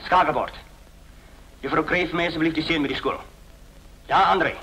[SPEAKER 4] Schakelbord. Juffrouw Kreef, mij alsjeblieft die steen met die school. Ja, André.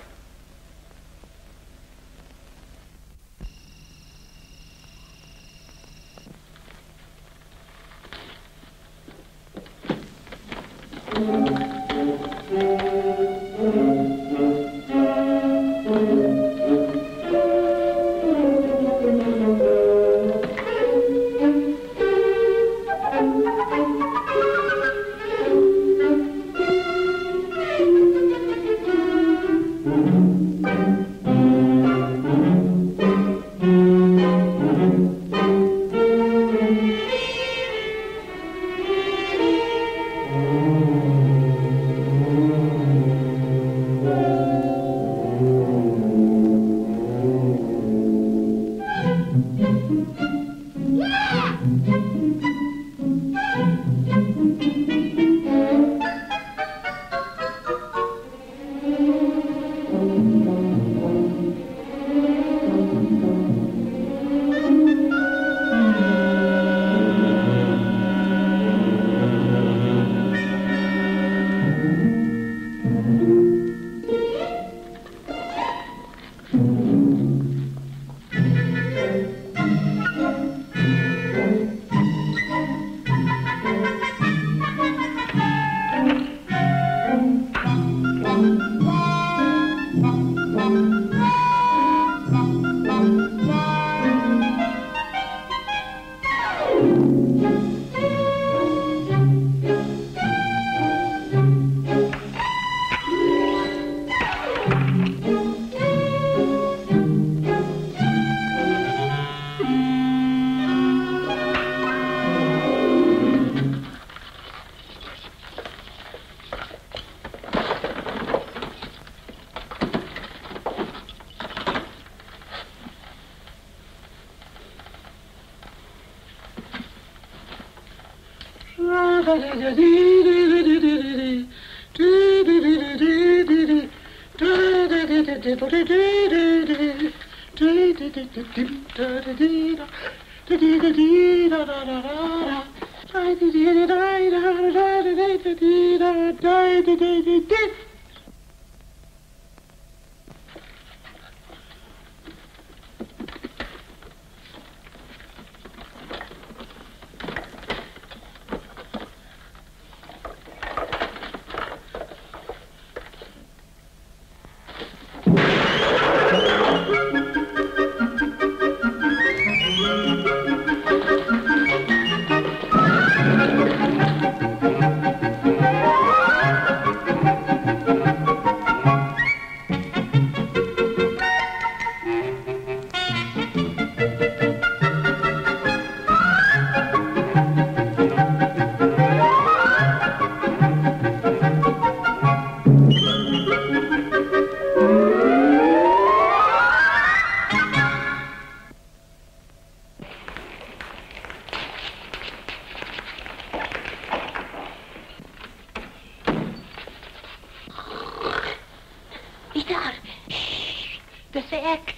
[SPEAKER 3] Wie daar? Shh, dat zei ik.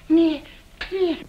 [SPEAKER 3] Nee, nee.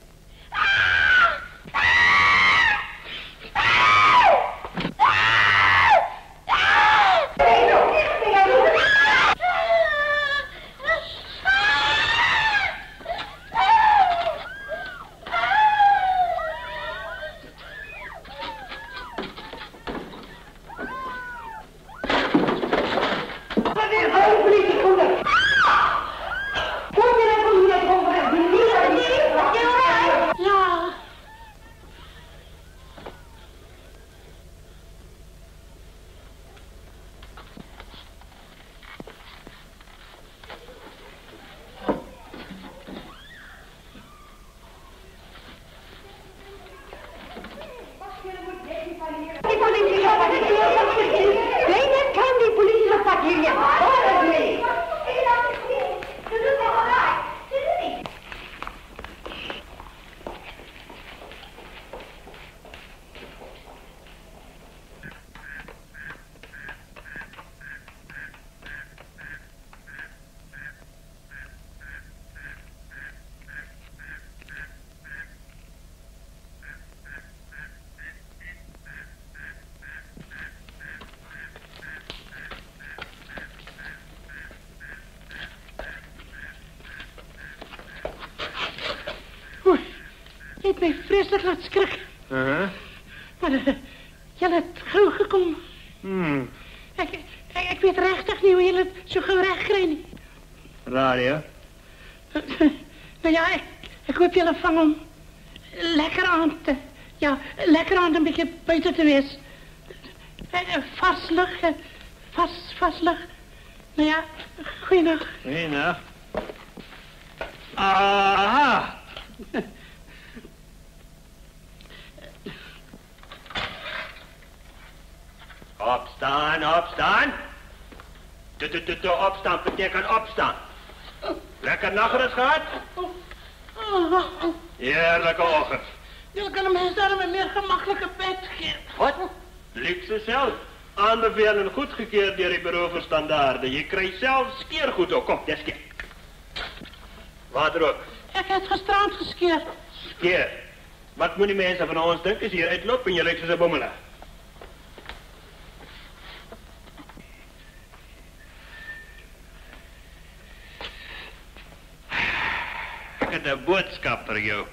[SPEAKER 3] Je hebt mij vreselijk laten schrikken. Maar je hebt gauw gekomen. Ik weet rechtig niet hoe je het zo gauw recht krijgt.
[SPEAKER 4] Raar, ja?
[SPEAKER 3] Nou ja, ik hoop jullie vangen om lekker aan een beetje buiten te wezen. Vast lucht, vast lucht. Nou ja, goeienacht.
[SPEAKER 4] Goeienacht. Aha! Opstaan, opstaan. Opstaan betekent opstaan. Lekker nachtrust gehad? Heerlijke ochtend.
[SPEAKER 3] Jullie kunnen mij daar een meer gemakkelijke bed geven.
[SPEAKER 4] Wat? Luxe zelf. Aanbevelen goedgekeurd door het bureau voor standaarden. Je krijgt zelf skeergoed ook. Kom, deskeer. Water ook.
[SPEAKER 3] Ik heb gestrand geskeerd.
[SPEAKER 4] Skeer. Wat moet die mensen van ons denken? Is hier uitlopen en je lijkt ze bommelen. Ik heb een boodschap voor jou.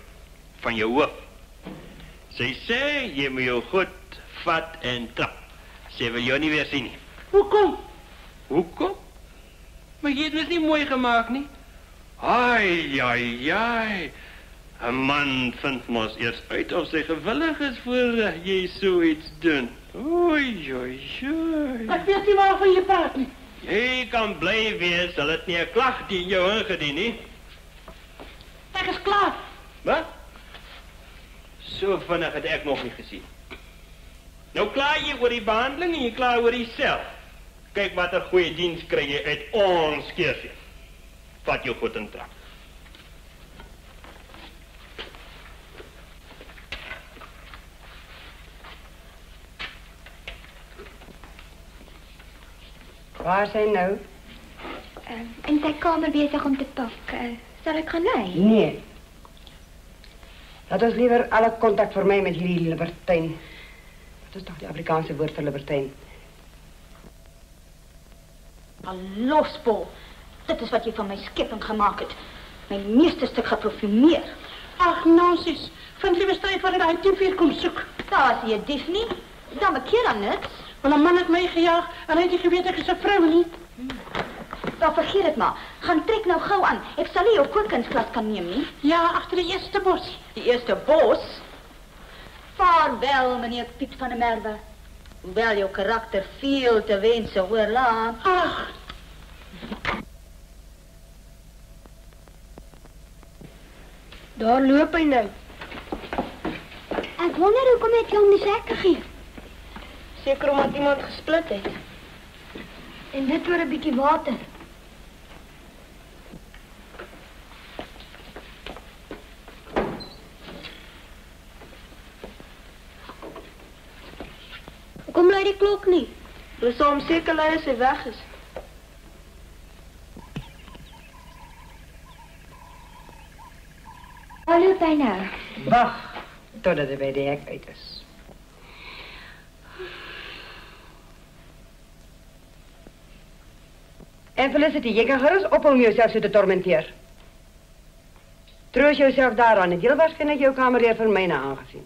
[SPEAKER 4] Van je hoofd. Zij zei, je moet jou goed vat en trap. Ze wil jou niet weer zien.
[SPEAKER 3] Hoekom?
[SPEAKER 4] Hoekom? Maar je hebt het niet mooi gemaakt, niet? Ai, ai, ai. Een man vindt mos eerst uit of zij gewillig is voor je zoiets doen. Oei, oei, oei.
[SPEAKER 3] Ik weet niet waarvan je praat niet.
[SPEAKER 4] Je kan blij wezen dat het niet een klacht die jou ingedient, niet?
[SPEAKER 3] Ik is klaar.
[SPEAKER 4] Wat? Zo vinnig had ik nog niet gezien. Nou klaar je voor die behandeling en je klaar voor jezelf. Kijk wat er goede dienst krijg je uit ons kerkje. Vat je goed en trap.
[SPEAKER 5] Waar zijn nou?
[SPEAKER 7] In zijn kamer bezig om te pakken. Zal ik gaan lui?
[SPEAKER 5] Nee. Laat ons liever alle contact voor mij met hierdie libertijn. Dat is toch die Afrikaanse woord voor libertijn.
[SPEAKER 2] Al los, Paul. Dit is wat jy van my skepping gemaak het. My meesterstuk geprofileer.
[SPEAKER 3] Ach, nonsies. Vind liewe strijd waar hy die dief kom soek.
[SPEAKER 2] Daar is jy dief nie. Dan bekeer dan niks.
[SPEAKER 3] Wel, een man het mij gejaagd en hy het nie geweet ek is 'n vrou nie.
[SPEAKER 2] Dan vergeet het maar. Gaan trek nou gauw aan. Ek sal nie jou kookkunsklas kan neem nie.
[SPEAKER 3] Ja, achter die eerste bos.
[SPEAKER 2] Die eerste bos? Vaarwel, meneer Piet van der Merwe. Hoewel jou karakter veel te wensen hoor laat.
[SPEAKER 3] Ach.
[SPEAKER 9] Daar loop hy nou.
[SPEAKER 7] Ek wonder hoekom het jy hom die sek gegee?
[SPEAKER 9] Seker omdat iemand gesplit het.
[SPEAKER 7] En dit oor 'n bietjie water.
[SPEAKER 9] Hoekom lui die klok nie? Hulle sal hom seker lui as hy weg is.
[SPEAKER 7] Waar loop hy nou?
[SPEAKER 5] Wacht totdat hij bij de hek uit is. En Felicity, jy kan gerust op om jezelf zo te tormenteer. Troos jezelf daaraan. Het heel waarschijnlijk jouw kamer weer van mij aangezien.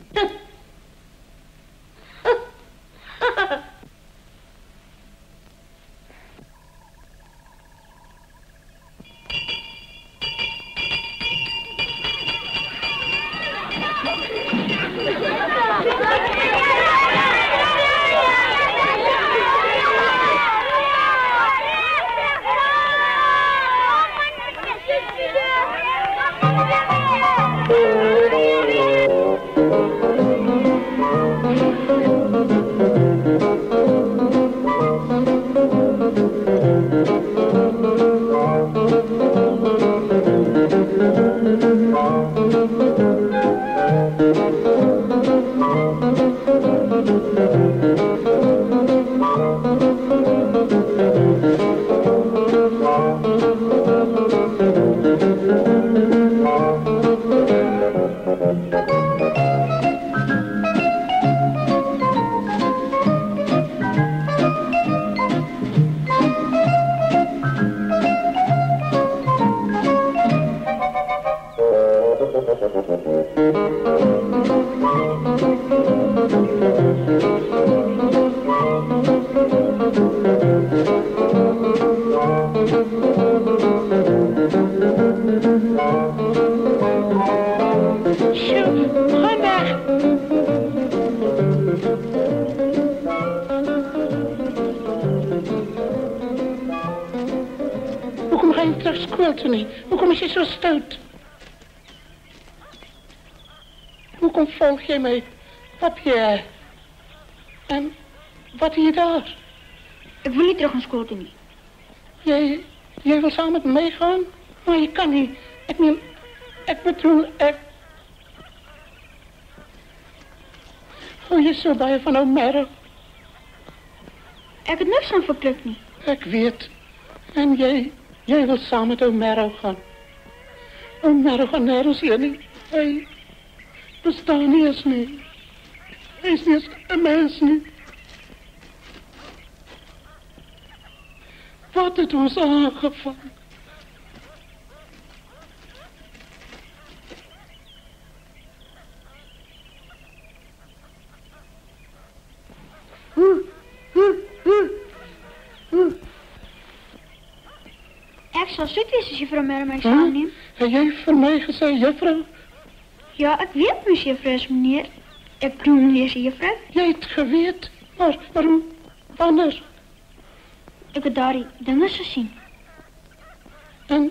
[SPEAKER 3] Hoekom ga je terug school toe nie? Hoekom is je zo stout? Hoekom volg je mij? Papier. En wat doe je daar?
[SPEAKER 9] Ik wil niet terug naar school toe nie.
[SPEAKER 3] Jij wil samen met mij gaan? Maar je kan niet. Ik bedoel, Hou je zo bij van Omero?
[SPEAKER 9] Ik heb niks aan verplicht nie.
[SPEAKER 3] Ik weet. En jij wil samen met Omero gaan. Omero gaan nergens heen nie. Hij bestaat niet eens nie. Hij is niet eens een mens nie. Wat het ons aangevangen?
[SPEAKER 9] Ik zal zoet wees als juffrouw Merwe mij zal aanneemt.
[SPEAKER 3] Heb jij voor mij gezegd, juffrouw?
[SPEAKER 9] Ja, ik weet mis juffrouw is meneer. Ik bedoel meneer is juffrouw.
[SPEAKER 3] Jij het geweten, maar waarom anders?
[SPEAKER 9] Ik heb daar die dingen gezien.
[SPEAKER 3] En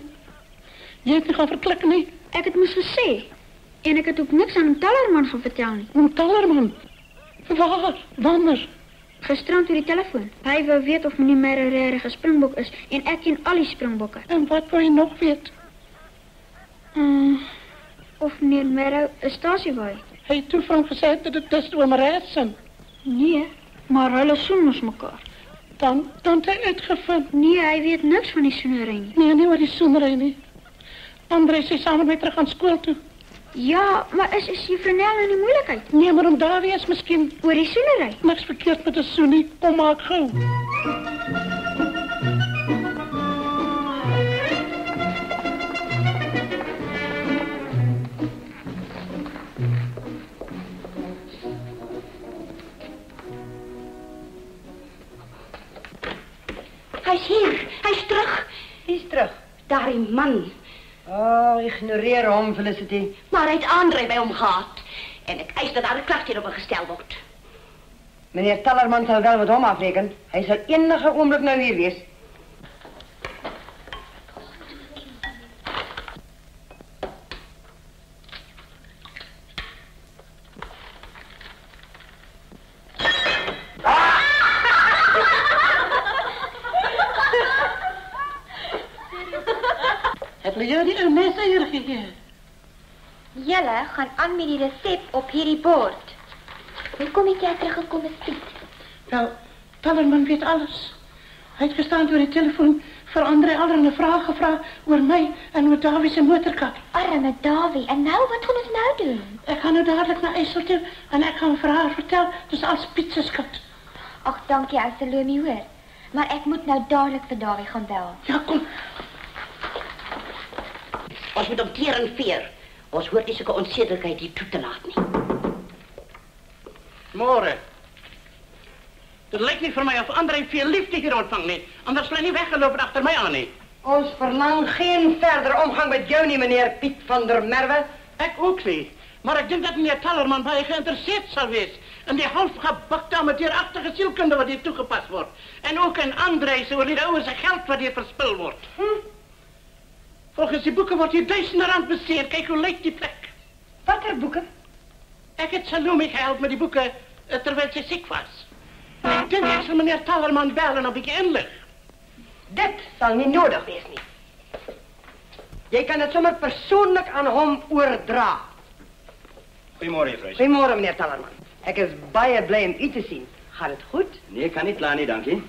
[SPEAKER 3] jij hebt niet gaan verklikken, niet?
[SPEAKER 9] Ik het moest gezegd. En ik het ook niks aan een tellerman gaan vertellen.
[SPEAKER 3] Een tellerman? Waar? Wanneer?
[SPEAKER 9] Gisterand door die telefoon. Hij wil weten of meneer Merwe een springbok is. En ik ken al die springbokken.
[SPEAKER 3] En wat wil je nog weten?
[SPEAKER 9] Of meneer Merwe een stasiewaai.
[SPEAKER 3] Hij heeft toen van gezegd dat het best wel maar uit zijn.
[SPEAKER 9] Nee, maar hulle soen ons mekaar.
[SPEAKER 3] Dan het hij uitgevonden.
[SPEAKER 9] Nee, hij weet niks van die soenerij nie.
[SPEAKER 3] Nee, niet wat die soenerij niet. André is samen met terug aan school toe.
[SPEAKER 9] Ja, maar is juffrouw Nel in die moeilijkheid?
[SPEAKER 3] Nee, maar om daar weer is misschien.
[SPEAKER 9] Oor die soenery?
[SPEAKER 3] Niks verkeerd met de soenie. Kom maar gauw.
[SPEAKER 1] Hij is hier. Hij is terug.
[SPEAKER 5] Wie is terug?
[SPEAKER 1] Daar een man.
[SPEAKER 5] Oh, ignoreer hem, Felicity.
[SPEAKER 1] Maar hij heeft André bij hem gehad. En ik eis dat daar een klachtje op hem gesteld wordt.
[SPEAKER 5] Meneer Tallerman zal wel met hem afrekenen. Hij zal enige ogenblik nou hier wees.
[SPEAKER 3] Heb jy die ou messe hier gegee?
[SPEAKER 7] Julle gaan aan met die resep op hierdie bord. Hoe kom jy teruggekom met Piet?
[SPEAKER 3] Wel, Tallerman weet alles. Hij heeft gestaan door de telefoon voor André allerlei vragen gevraagd over mij en over Davie zijn motorkap.
[SPEAKER 7] Arme Davie, en nou, wat gaan ons nou doen?
[SPEAKER 3] Ik ga nu dadelijk naar IJssel toe en ik ga hem voor haar vertellen, dus als Piet se skut.
[SPEAKER 7] Ag, dankie, ou Salome, hoor. Maar ek moet nou dadelik vir Davie gaan bel.
[SPEAKER 3] Ja, kom.
[SPEAKER 1] Ons moet op teer en veer. Ons hoort nie sulke onsedelikheid hier toe te laat nie.
[SPEAKER 3] Morgen. Het lijkt niet voor mij of André veel liefde hier ontvang niet. Anders ben je weggelopen achter mij aan niet.
[SPEAKER 5] Ons verlang geen verdere omgang met jou niet, meneer Piet van der Merwe.
[SPEAKER 3] Ik ook niet. Maar ik denk dat meneer Tallerman bij je geïnteresseerd zal wezen. En die halfgebakte amateurachtige zielkunde wat hier toegepast wordt. En ook in André, zo die oude zijn geld wat hier verspild wordt. Volgens die boeken wordt hier R1000 besteed. Kijk hoe lijkt die plek.
[SPEAKER 5] Wat er boeken?
[SPEAKER 3] Ik heb Salome gehelpt met die boeken terwijl ze ziek was. Ik denk ik zal meneer Tallerman bellen of ik je inlig.
[SPEAKER 5] Dit zal niet nodig wees nie. Jy kan het sommer persoonlijk aan hom oordra.
[SPEAKER 4] Goedemorgen, juffrouw.
[SPEAKER 5] Goedemorgen, meneer Tallerman. Ik is baie blij om u te zien. Gaat het goed?
[SPEAKER 4] Nee, ik kan niet klaar, nee, dank je.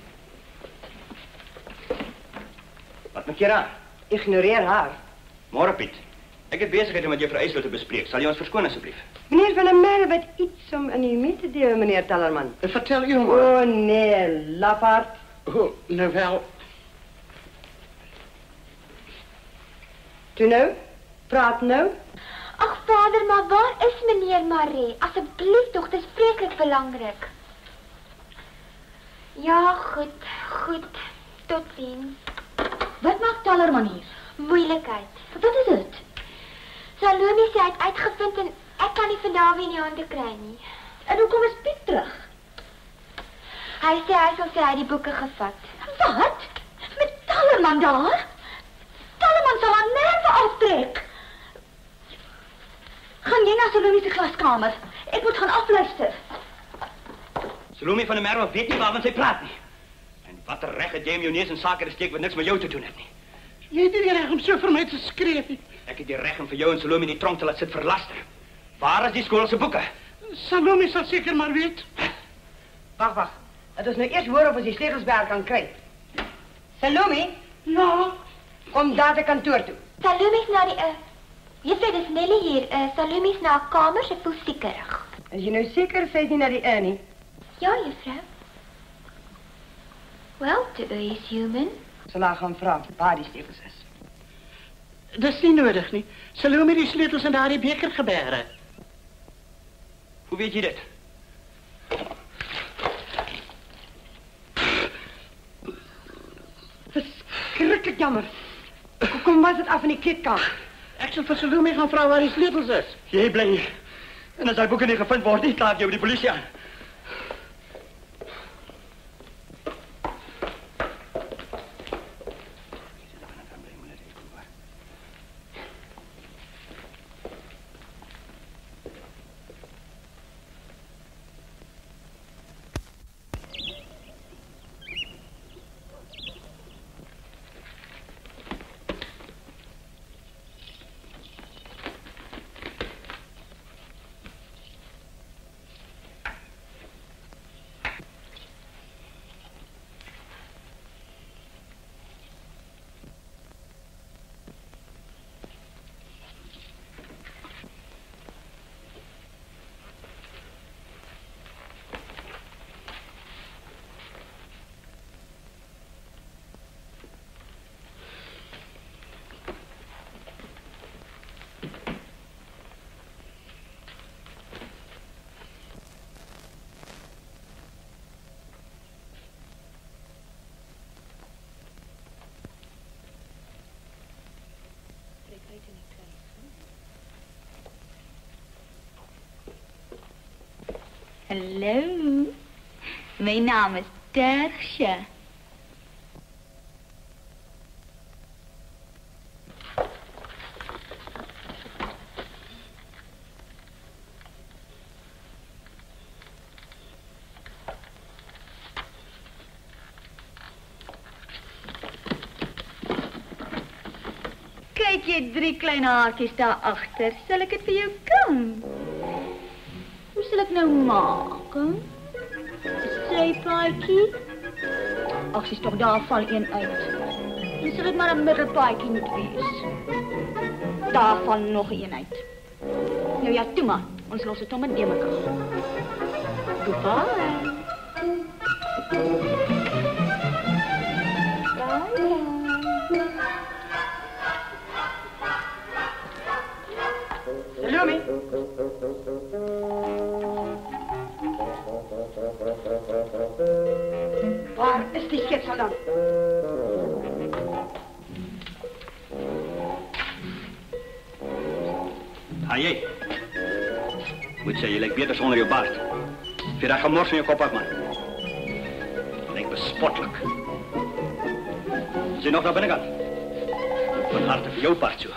[SPEAKER 4] Wat moet je raar?
[SPEAKER 5] Ignoreer haar.
[SPEAKER 4] Morgen, Piet. Ik heb bezigheid om met juffrouw IJssel te bespreken. Zal je ons verschonen, alsjeblieft?
[SPEAKER 5] Meneer Van der Merwe heeft iets om aan u mee te delen, meneer Tallerman.
[SPEAKER 3] Vertel u maar.
[SPEAKER 5] Oh, nee, lafaard.
[SPEAKER 3] Oh, nou wel.
[SPEAKER 5] Toe nou? Praat nou?
[SPEAKER 7] Ach, vader, maar waar is meneer Marie? Alsjeblieft toch, het is vreselijk belangrijk. Ja, goed, goed. Tot ziens.
[SPEAKER 2] Wat maakt Tallerman hier?
[SPEAKER 7] Moeilijkheid.
[SPEAKER 2] Wat is het?
[SPEAKER 7] Salome sê hy het uitgevind en ek kan nie vir Davie in die hande kry nie.
[SPEAKER 2] En hoe kom is Piet terug?
[SPEAKER 7] Hy sê hy sal sy uit die boeke gevat.
[SPEAKER 2] Wat? Met Tallerman daar? Tallerman sal aan nerve aftrek. Gaan jy na Salome se klaskamer? Ek moet gaan afluister.
[SPEAKER 4] Salome van der Merwe weet niet waarvan zij praat nie. En wat er recht het jy om jou neus in zaken te steek wat niks met jou te doen het nie.
[SPEAKER 3] Jy het nie reg om so vir my te skreef nie.
[SPEAKER 4] Ik heb die recht om voor jou en Salome in die tronk te laten zitten verlasten. Waar is die schoolse boeken?
[SPEAKER 3] Salome sal zeker maar weet.
[SPEAKER 5] Wacht, wacht. Het is nu eerst horen of ons die sleutels bij haar kan krijgen. Salome?
[SPEAKER 3] Ja?
[SPEAKER 5] Kom daar de kantoor toe.
[SPEAKER 7] Salome is na die... Juffrou, dis Nelly hier. Salome is na haar kamer, sy voel siekerig.
[SPEAKER 5] Is je nou zeker, zij is niet naar die Annie?
[SPEAKER 7] Ja, juffrou. Well, to is human.
[SPEAKER 5] Ze laat gaan vragen waar die sleutels is.
[SPEAKER 3] Dat is niet nodig, nie. Salome die sleutels in daardie beker gebeuren.
[SPEAKER 4] Hoe weet je dit?
[SPEAKER 5] Verschrikkelijk jammer. Hoe kom was het af in die kleedkamer?
[SPEAKER 3] Ik zal voor Salome gaan vragen waar die sleutels is.
[SPEAKER 4] Jij blij. En als die boeken niet gevonden worden, niet laat je over die politie aan.
[SPEAKER 2] Hallo. Mijn naam is Tergje. Kijk je 3 kleine haartjes daarachter. Zal ik het voor jou doen? Hoe zal ik nou maken? Een strijpaardje? Ach, ze is toch daar val één uit. Dan zal het maar een middelpaardje moeten wees. Daar val nog één uit. Nou ja, doe maar. Ons los het om met die elkaar. Goodbye.
[SPEAKER 5] Salome. Waar is die schetsel dan?
[SPEAKER 4] Jij. Moet zeggen, je lijkt beter zonder je baard. Vind je dat gemors in je kop af, man? Lijkt bespottelijk. Zie je nog naar binnen gaan? Van harte voor jouw part, zo.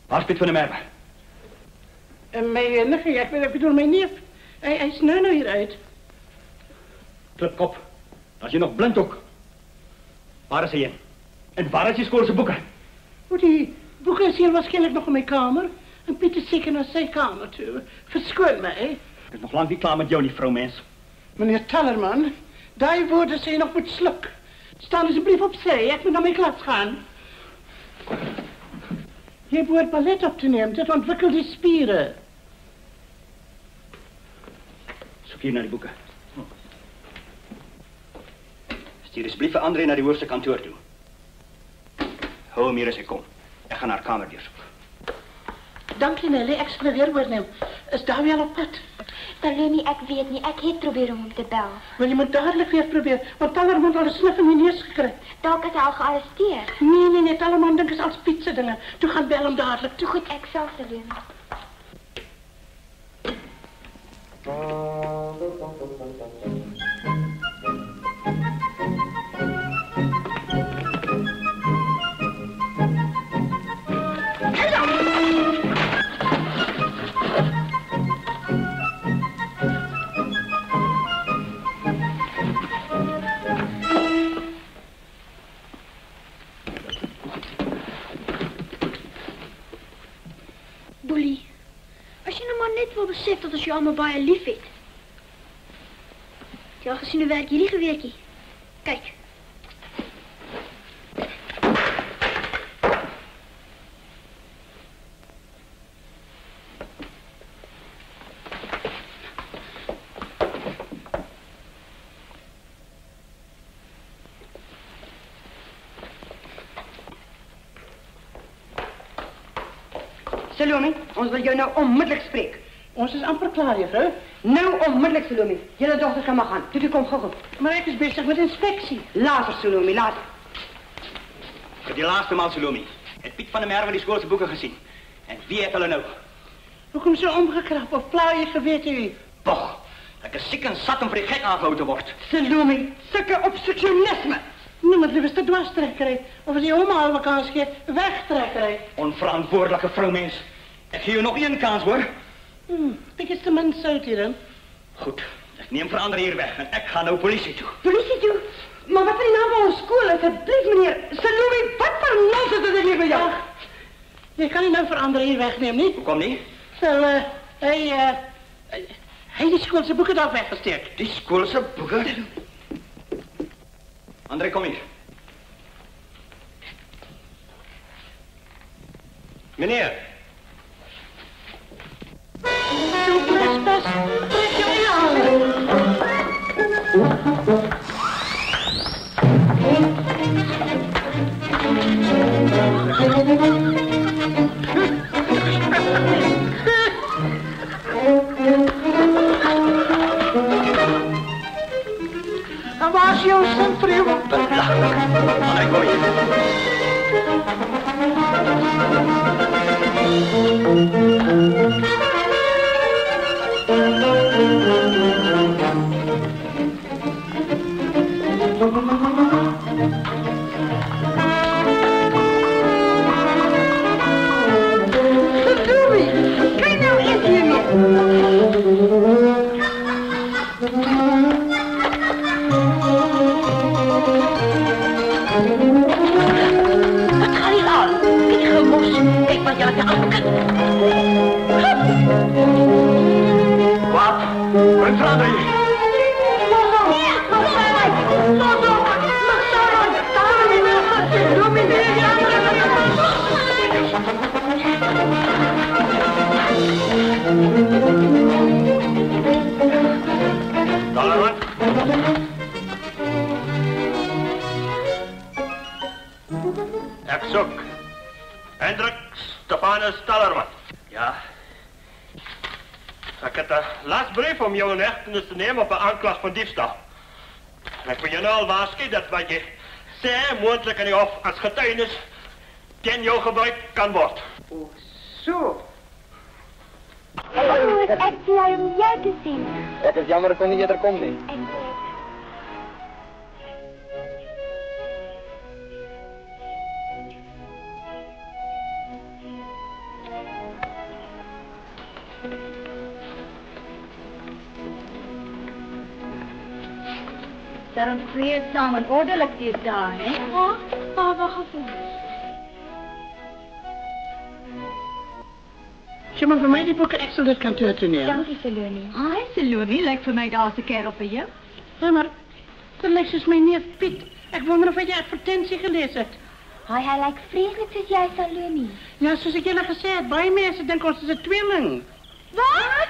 [SPEAKER 4] Waar spit van de merken?
[SPEAKER 3] Mijn nichtje, ik bedoel mijn neef. Hij is nu hieruit.
[SPEAKER 4] Klipkop, als je nog blind ook. Waar is hij in? En waar is je schoolse boeken?
[SPEAKER 3] Die boeken is hier waarschijnlijk nog in mijn kamer. En Piet is zeker naar zijn kamer toe. Verschoon mij.
[SPEAKER 4] Ik is nog lang niet klaar met jou, die vrouwmens.
[SPEAKER 3] Meneer Tellerman, die woorden zijn nog moet sluk. Staan alsjeblieft opzij, ik moet naar mijn klas gaan. Je behoort ballet op te nemen, dat ontwikkelt die spieren.
[SPEAKER 4] Zoek hier naar die boeken. Stuur alsjeblieft André naar die woordste kantoor toe. Hou hem hier als ik kom. Ik ga naar haar kamer zoeken.
[SPEAKER 3] Dank je, Nelly, ik zal weer worden. Is daar weer op pad?
[SPEAKER 7] Salome, ik weet niet. Ik heb proberen om te bellen.
[SPEAKER 3] Maar je moet dadelijk weer proberen, want Tellerman al een snuf in je neus gekregen.
[SPEAKER 7] Dalk is hij al gearresteerd.
[SPEAKER 3] Nee, Tellerman denkt eens als pizza dingen. Toen gaan bellen dadelijk.
[SPEAKER 7] Toe goed, ik zal Salome.
[SPEAKER 9] Bully, als je nou maar net wel beseft dat als je allemaal bij je lief hebt. Heb je al gezien hoe werk jullie gewerkie? Kijk.
[SPEAKER 5] Salome, ons wil jou nou onmiddellijk spreken.
[SPEAKER 3] Ons is amper klaar, juffrouw.
[SPEAKER 5] Nou onmiddellijk, Salome. Jullie dochter kan maar gaan. Doe kom gauw.
[SPEAKER 3] Maar ik is bezig met inspectie.
[SPEAKER 5] Later, Salome, later.
[SPEAKER 4] Voor die laatste maal, Salome. Het Piet van de Merwe die schoolse boeken gezien. En wie heeft hulle nou?
[SPEAKER 3] Hoe kom je zo omgekrapt of flauw je geweten u?
[SPEAKER 4] Toch, dat ik ziek en zat om voor die gek aangehouden wordt.
[SPEAKER 5] Salome, zulke obstructionisme.
[SPEAKER 3] Noem het liefst de dwarstrekkerij. Of als je oma al wat kans geeft, wegtrekkerij.
[SPEAKER 4] Onverantwoordelijke vrouwmens. Ik geef je nog één kans, hoor.
[SPEAKER 3] Pik is de mens uit hier, hè?
[SPEAKER 4] Goed, ik neem veranderen hier weg en ik ga naar de politie toe.
[SPEAKER 5] Politie toe? Maar wat in de naam van ons school, alsjeblieft, meneer. Salome, wat voor nonsens is er hier bij jou?
[SPEAKER 3] Je kan je nou veranderen hier wegnemen, niet?
[SPEAKER 4] Hoe komt die?
[SPEAKER 3] Wel, hij die schoolse boeken daar weggesteekt.
[SPEAKER 4] Die schoolse boeken? André, kom hier. Meneer.
[SPEAKER 3] Doe trespas, trek je aan. En waar is jouw centrum?
[SPEAKER 4] André, kom hier.
[SPEAKER 11] Ek soek Hendrik Stefanus Tallerman. Ja. Ek het 'n lasbrief om jou in hegtenis te neem op 'n aanklag van diefstal. Ek wil jou nou al waarsku dat wat jy sê moontlik in die hof as getuienis teen jou gebruik kan word.
[SPEAKER 5] O, so.
[SPEAKER 7] Ek bly om jou te sien.
[SPEAKER 6] Ek is jammer ek kon nie eerder kom nie.
[SPEAKER 2] Daarom vreedzaam en ordelijk die daar, hè?
[SPEAKER 3] Ja, baba gevoel. Je mag voor mij die boeken extra uit kantoor te nemen.
[SPEAKER 7] Dankie, Salome.
[SPEAKER 2] Salome lijkt voor mij de als kerel bij je.
[SPEAKER 3] Ja, maar dat lijkt dus mijn neef Piet. Ik wonder of hij die advertentie gelezen heeft.
[SPEAKER 7] Hij lijkt vreselijk zoals jij, Salome.
[SPEAKER 3] Ja, zoals ik jullie gezegd heb, bij mensen denken ons is een tweeling.
[SPEAKER 2] Wat?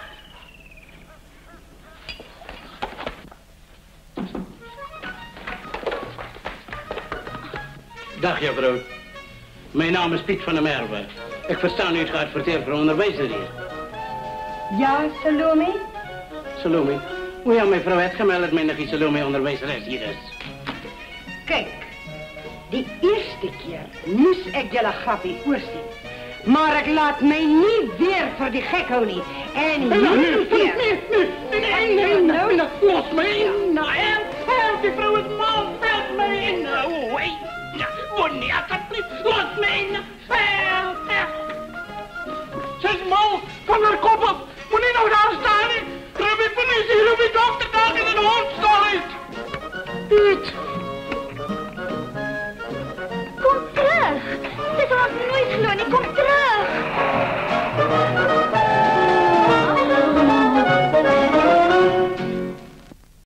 [SPEAKER 3] Dag, juffrouw. Mijn naam is Piet van der Merwe. Ik versta u geadverteerd voor onderwijzer hier.
[SPEAKER 5] Ja, Salome?
[SPEAKER 3] Salome, hoe ja, mijn vrouw heeft gemeld dat mijn Salome onderwijzeres hier is.
[SPEAKER 5] Kijk, die eerste keer moest ik jullie grappie oorzien. Maar ik laat mij niet weer voor die gek houden. En hier keer...
[SPEAKER 3] Nee, los me in. Help, die vrouw is mal, help me in. Oh, hé. Bonnie, alsjeblieft, los me in. Help. Ze is mal, van haar kop op. Moet niet nog daar staan, hè. Roep die politie, roep die dokter, daar in de hond, Piet.